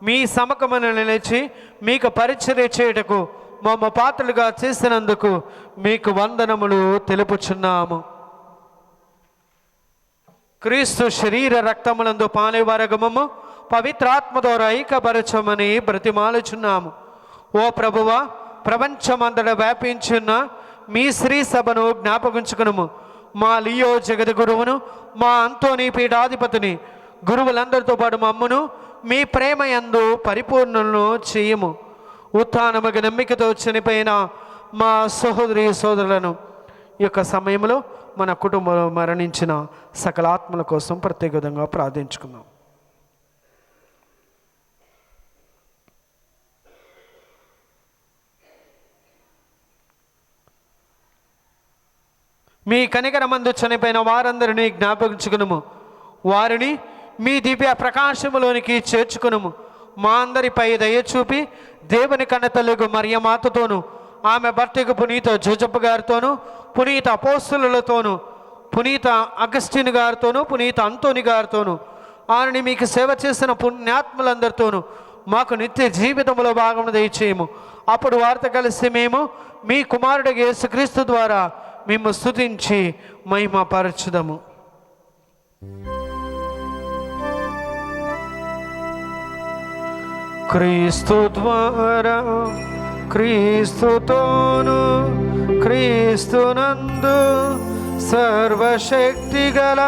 మీ సమకమును నిలిచి మీకు పరిచర్య చేయుటకు మమ్మ పాత్రలుగా చేసినందుకు మీకు వందనములు తెలుపుచున్నాము. క్రీస్తు శరీర రక్తములందు పాలేవరగమము పవిత్రాత్మ ద్వారా ఐక్యపరచమని బ్రతిమాలుచున్నాము. ఓ ప్రభువా, ప్రపంచమంతట వ్యాపించున్న మీ శ్రీ సభను జ్ఞాపకించుకును. మా లియో జగద్గురువును, మా అంతోని పీఠాధిపతిని, గురువులందరితో పాటు మమ్మును మీ ప్రేమ యందు పరిపూర్ణను చేయము. ఉత్థానముగా నమ్మికతో చనిపోయిన మా సహోదరి సోదరులను ఈ యొక్క సమయంలో మన కుటుంబంలో మరణించిన సకల ఆత్మల కోసం ప్రత్యేక విధంగా ప్రార్థించుకుందాం. మీ కనికరమందు చనిపోయిన వారందరినీ జ్ఞాపకించుకునుము. వారిని మీ దివ్య ప్రకాశములోనికి చేర్చుకునుము. మా అందరిపై దయ చూపి దేవుని కన్నతల్లిగు మరియమాతతోను, ఆమె భర్తకు పునీత జోజప్ప గారితోనూ, పునీత అపోస్తులతోనూ, పునీత అగస్టిన్ గారితోనూ, పునీత అంతోని గారితోనూ, ఆయనని మీకు సేవ చేసిన పుణ్యాత్ములందరితోనూ మాకు నిత్య జీవితంలో భాగం దయచేయము. అప్పుడు వారితో కలిసి మేము మీ కుమారుడు యేసుక్రీస్తు ద్వారా మేము స్తుతించి మహిమపరచుదము. క్రీస్తు ద్వారా, క్రీస్తుతోను, క్రీస్తునందు సర్వశక్తి గల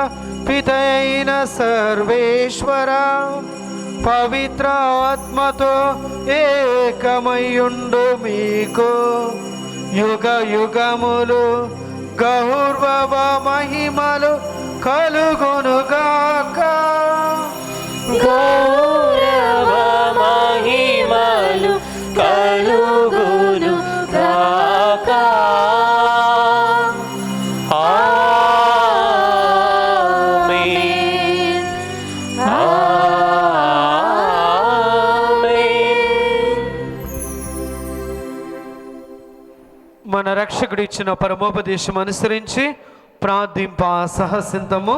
పితైన సర్వేశ్వర పవిత్ర ఆత్మతో ఏకమయుండు మీకు యుగ యుగములు గౌరవ మహిమలు కలుగునుగాక. గౌరవ మహిమలు కలుగునుగాక. ఆమేన్. ఆమేన్. మన రక్షకుడు ఇచ్చిన పరమోపదేశం అనుసరించి ప్రార్థింప సహసింతము.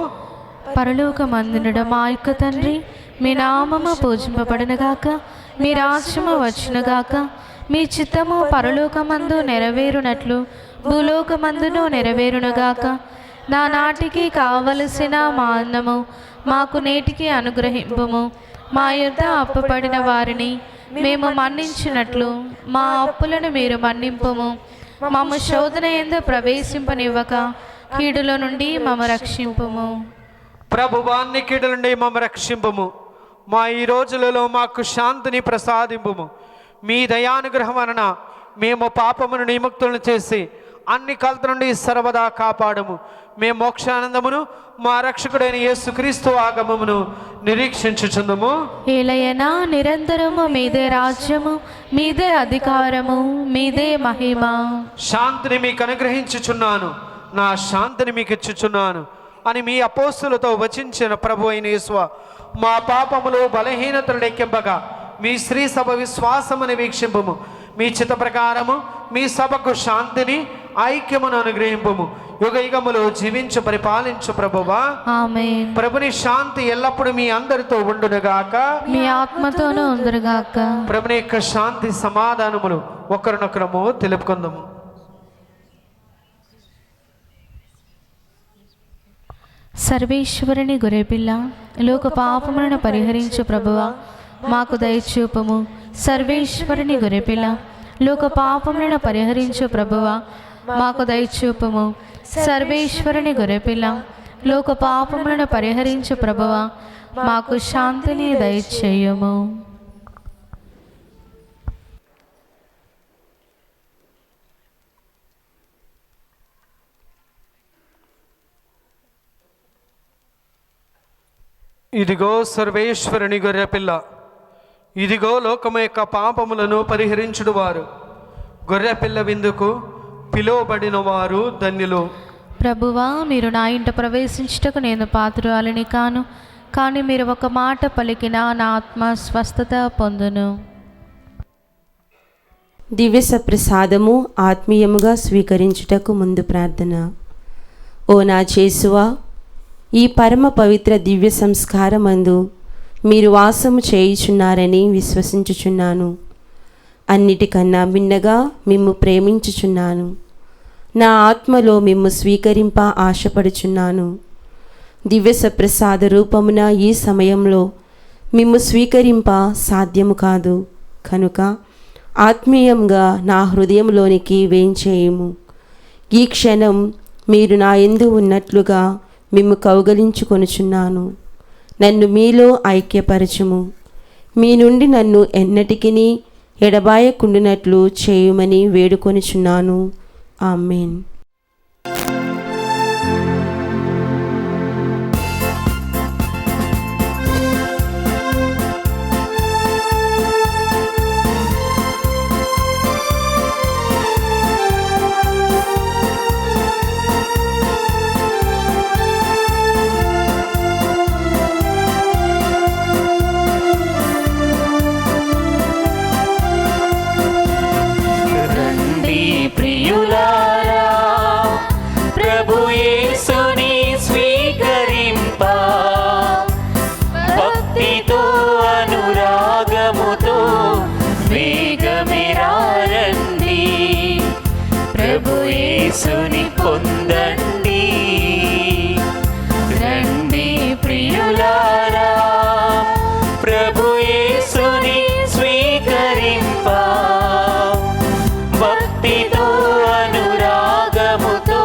పరలోకమందునుడ మా యొక్క తండ్రి, మీ నామము పూజింపబడునుగాక, మీ రాజ్యము వచ్చునుగాక, మీ చిత్తము పరలోకమందు నెరవేరునట్లు భూలోకమందును నెరవేరునుగాక. నా నాటికి కావలసిన మా అన్నము మాకు నేటికి అనుగ్రహింపుము. మా యొద్ద అప్పుపడిన వారిని మేము మన్నించినట్లు మా అప్పులను మీరు మన్నింపుము. మమ్ము శోధన యందు ప్రవేశింపనివ్వక కీడులో నుండి మమ్మ రక్షింపుము. ప్రభువాన్ని కీడు నుండి మమ్మ రక్షింపుము. మా ఈ రోజులలో మాకు శాంతిని ప్రసాదింపుము. మీ దయానుగ్రహం వలన మేము పాపమును విముక్తులను చేసి అన్ని కలత నుండి సర్వదా కాపాడము. మేము మోక్షానందమును మా రక్షకుడైన యేసుక్రీస్తు ఆగమమును నిరీక్షించుచుందము. ఏలయనా నిరంతరము మీదే రాజ్యము, మీదే అధికారము, మీదే మహిమ. శాంతిని మీకు అనుగ్రహించుచున్నాను, నా శాంతిని మీకు ఇచ్చుచున్నాను అని మీ అపోస్తులతో వచించిన ప్రభు అయిన యేసువ, మా పాపములు బలహీనతలు లెక్కింపగా మీ శ్రీ సభ విశ్వాసమును వీక్షింపము. మీ చిత్త ప్రకారము మీ సభకు శాంతిని ఐక్యమును అనుగ్రహింపము. యుగ యుగములు జీవించు పరిపాలించు ప్రభువా. ఆమేన్. ప్రభుని శాంతి ఎల్లప్పుడూ మీ అందరితో ఉండునుగాక, మీ ఆత్మతోనూ ఉందురుగాక. ప్రభుని యొక్క శాంతి సమాధానములు ఒకరినొకరము తెలుపుకుందాము. సర్వేశ్వరుని గొర్రెపిల్ల, లోక పాపములను పరిహరించు ప్రభువా, మాకు దయచూపము. సర్వేశ్వరుని గొర్రెపిల్ల, లోక పాపములను పరిహరించు ప్రభువా, మాకు దయచూపము. సర్వేశ్వరుని గొర్రెపిల్ల, లోక పాపములను పరిహరించు ప్రభువా, మాకు శాంతిని దయచేయుము. ఇదిగో సర్వేశ్వరుని గొర్రెపిల్ల, ఇదిగో లోకము యొక్క పాపములను పరిహరించుడు వారు. గొర్రెపిల్ల విందుకు పిలువబడిన వారు ధన్యులు. ప్రభువా, మీరు నా ఇంట ప్రవేశించుటకు నేను పాత్రురాలిని కాను, కానీ మీరు ఒక మాట పలికిన నా ఆత్మ స్వస్థత పొందును. దివ్య సప్రసాదము ఆత్మీయముగా స్వీకరించుటకు ముందు ప్రార్థన. ఓ నా యేసువా, ఈ పరమ పవిత్ర దివ్య సంస్కారమందు మీరు వాసము చేయుచున్నారని విశ్వసించుచున్నాను. అన్నిటికన్నా భిన్నగా మిమ్ము ప్రేమించుచున్నాను. నా ఆత్మలో మిమ్ము స్వీకరింప ఆశపడుచున్నాను. దివ్య సప్రసాద రూపమున ఈ సమయంలో మిమ్ము స్వీకరింప సాధ్యము కాదు కనుక ఆత్మీయంగా నా హృదయంలోనికి వేంచేయుము. ఈ క్షణం మీరు నా యందు ఉన్నట్లుగా మిమ్ము కౌగలించుకొనుచున్నాను. నన్ను మీలో ఐక్యపరచుము. మీ నుండి నన్ను ఎన్నటికిని ఎడబాయకుండునట్లు చేయుమని వేడుకొనుచున్నాను. ఆమేన్. రండి ప్రియులారా, ప్రభు యేసుని స్వీకరింప, భక్తితో అనురాగముతో వేగమిరారండి. ప్రభు యేసుని పొందండి. రండి ప్రియులారా, ప్రభు యేసుని స్వీకరింప, భక్తితో అనురాగముతో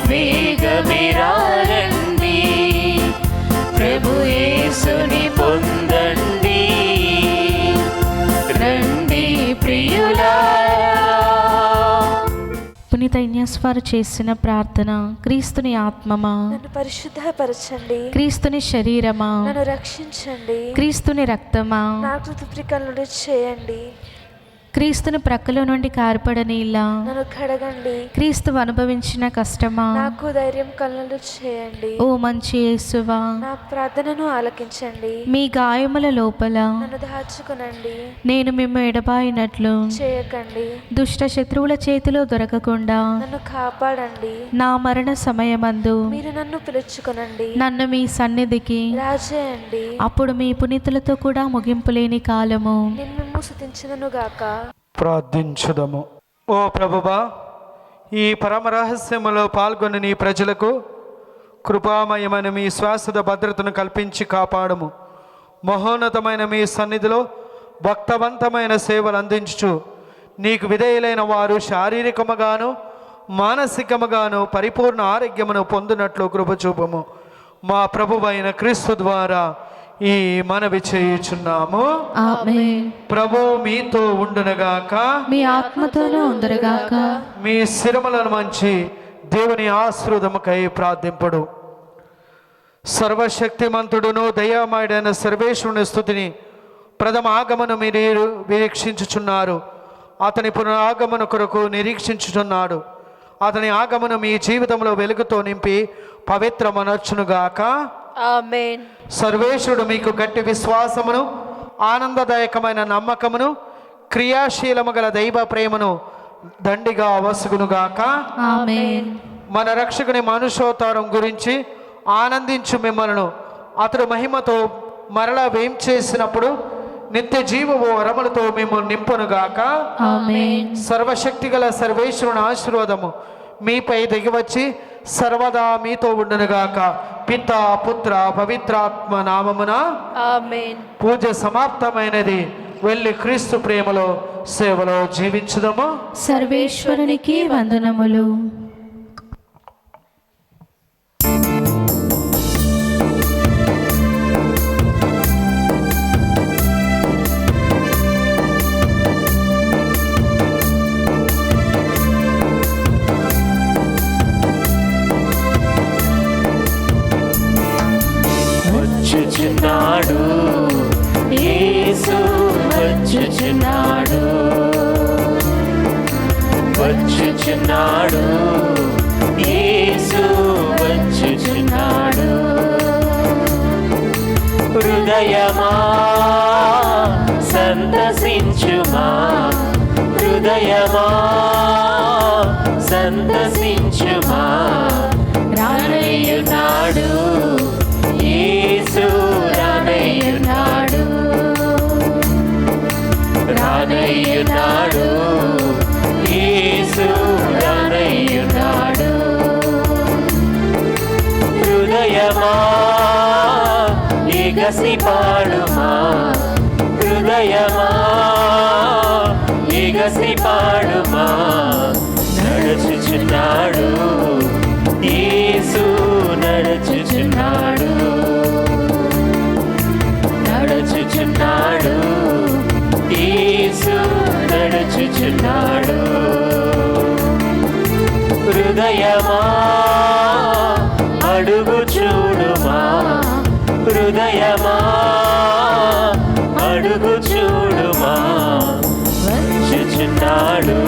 వేగమిరారండి. పునీత ఇన్యాస్ వారు చేసిన ప్రార్థన. క్రీస్తుని ఆత్మమా నన్ను పరిశుద్ధపరచండి, క్రీస్తుని శరీరమా నన్ను రక్షించండి, క్రీస్తుని రక్తమా నాకు తుప్రికలను చేయండి, క్రీస్తుని ప్రక్కలో నుండి కార్పడ నీళ్ళ నన్ను కడగండి, క్రీస్తు అనుభవించిన కష్టమా నాకు ధైర్యం కలను చేయండి. ఓ మంచి యేసువా, నా ప్రార్థనను ఆలకించండి, మీ గాయముల లోపల నన్ను దాచుకునండి, నేను మిమ్ము ఎడబాయినట్లు చేయకండి, దుష్ట శత్రువుల చేతిలో దొరకకుండా నన్ను కాపాడండి, నా మరణ సమయమందు మీరు నన్ను పిలుచుకునండి, నన్ను మీ సన్నిధికి రాజేయండి, అప్పుడు మీ పునీతులతో కూడా ముగింపు లేని కాలము నిన్ను స్తుతించదను గాక. ప్రార్థించుదము. ఓ ప్రభువా, ఈ పరమ రహస్యములో పాల్గొని నీ ప్రజలకు కృపామయమైన మీ శాశ్వత భద్రతను కల్పించి కాపాడము. మహోన్నతమైన మీ సన్నిధిలో భక్తవంతమైన సేవలు అందించుచు నీకు విధేయులైన వారు శారీరకముగాను మానసికముగాను పరిపూర్ణ ఆరోగ్యమును పొందినట్లు కృప చూపము. మా ప్రభువైన క్రీస్తు ద్వారా ఈ మనవి చేయుచున్నాము. ఆమేన్. ప్రభు మీతో ఉండునుగాక, మీ ఆత్మతోనూ ఉందరుగాక. మీ శిరములను మంచి దేవుని ఆశీర్వాదముకై ప్రార్థింపడు. సర్వశక్తిమంతుడును దయామయుడైన సర్వేశ్వరుని స్తుతిని ప్రథమ ఆగమను మీరు నిరీక్షించుచున్నారు. అతని పునరాగమన కొరకు నిరీక్షించుచున్నాడు. అతని ఆగమను మీ జీవితంలో వెలుగుతో నింపి పవిత్రమనర్చునుగాక. ఆమేన్. సర్వేశ్వరుడు మీకు గట్టి విశ్వాసమును, ఆనందదాయకమైన నమ్మకమును, క్రియాశీలము గల దైవ ప్రేమను దండిగా అవసగునుగాక. ఆమేన్. మన రక్షకుని మనుషోతారం గురించి ఆనందించు మిమ్మలను అతడు మహిమతో మరలా వేం చేసినప్పుడు నిత్య జీవము వరములతో మిమ్మల్ని నింపునుగాక. ఆమేన్. సర్వశక్తి గల సర్వేశ్వరుని ఆశీర్వాదము మీపై దిగివచ్చి సర్వదా మీతో ఉండునుగాక. పిత పుత్ర పవిత్రాత్మ నామమున ఆమేన్. పూజ సమాప్తమైనది. వెళ్ళి క్రీస్తు ప్రేమలో సేవలో జీవించుదము. సర్వేశ్వరునికి వందనములు. వచ్చుచున్నాడు యేసు, వచ్చుచున్నాడు, వచ్చుచున్నాడు యేసు, వచ్చుచున్నాడు. హృదయమా సంతసించుమా, హృదయమా సంతసించుమా, రానయ్యున్నాడు యేసు, రానయ్యున్నాడు, రానయ్యున్నాడు యేసు, రానయ్యున్నాడు. హృదయమా ఎగసి పాడుమా, హృదయమా ఎగసి పాడుమా, నడుచుచున్నాడు యేసు, నడుచుచున్నాడు, నడుచుచున్నాడు యేసు, నడుచుచున్నాడు. హృదయమా అడుగు చూడుమా, హృదయమా అడుగు చూడుమా, వచ్చుచున్నాడు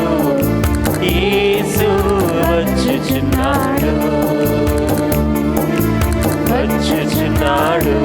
యేసు, వచ్చుచున్నాడు, వచ్చుచున్నాడు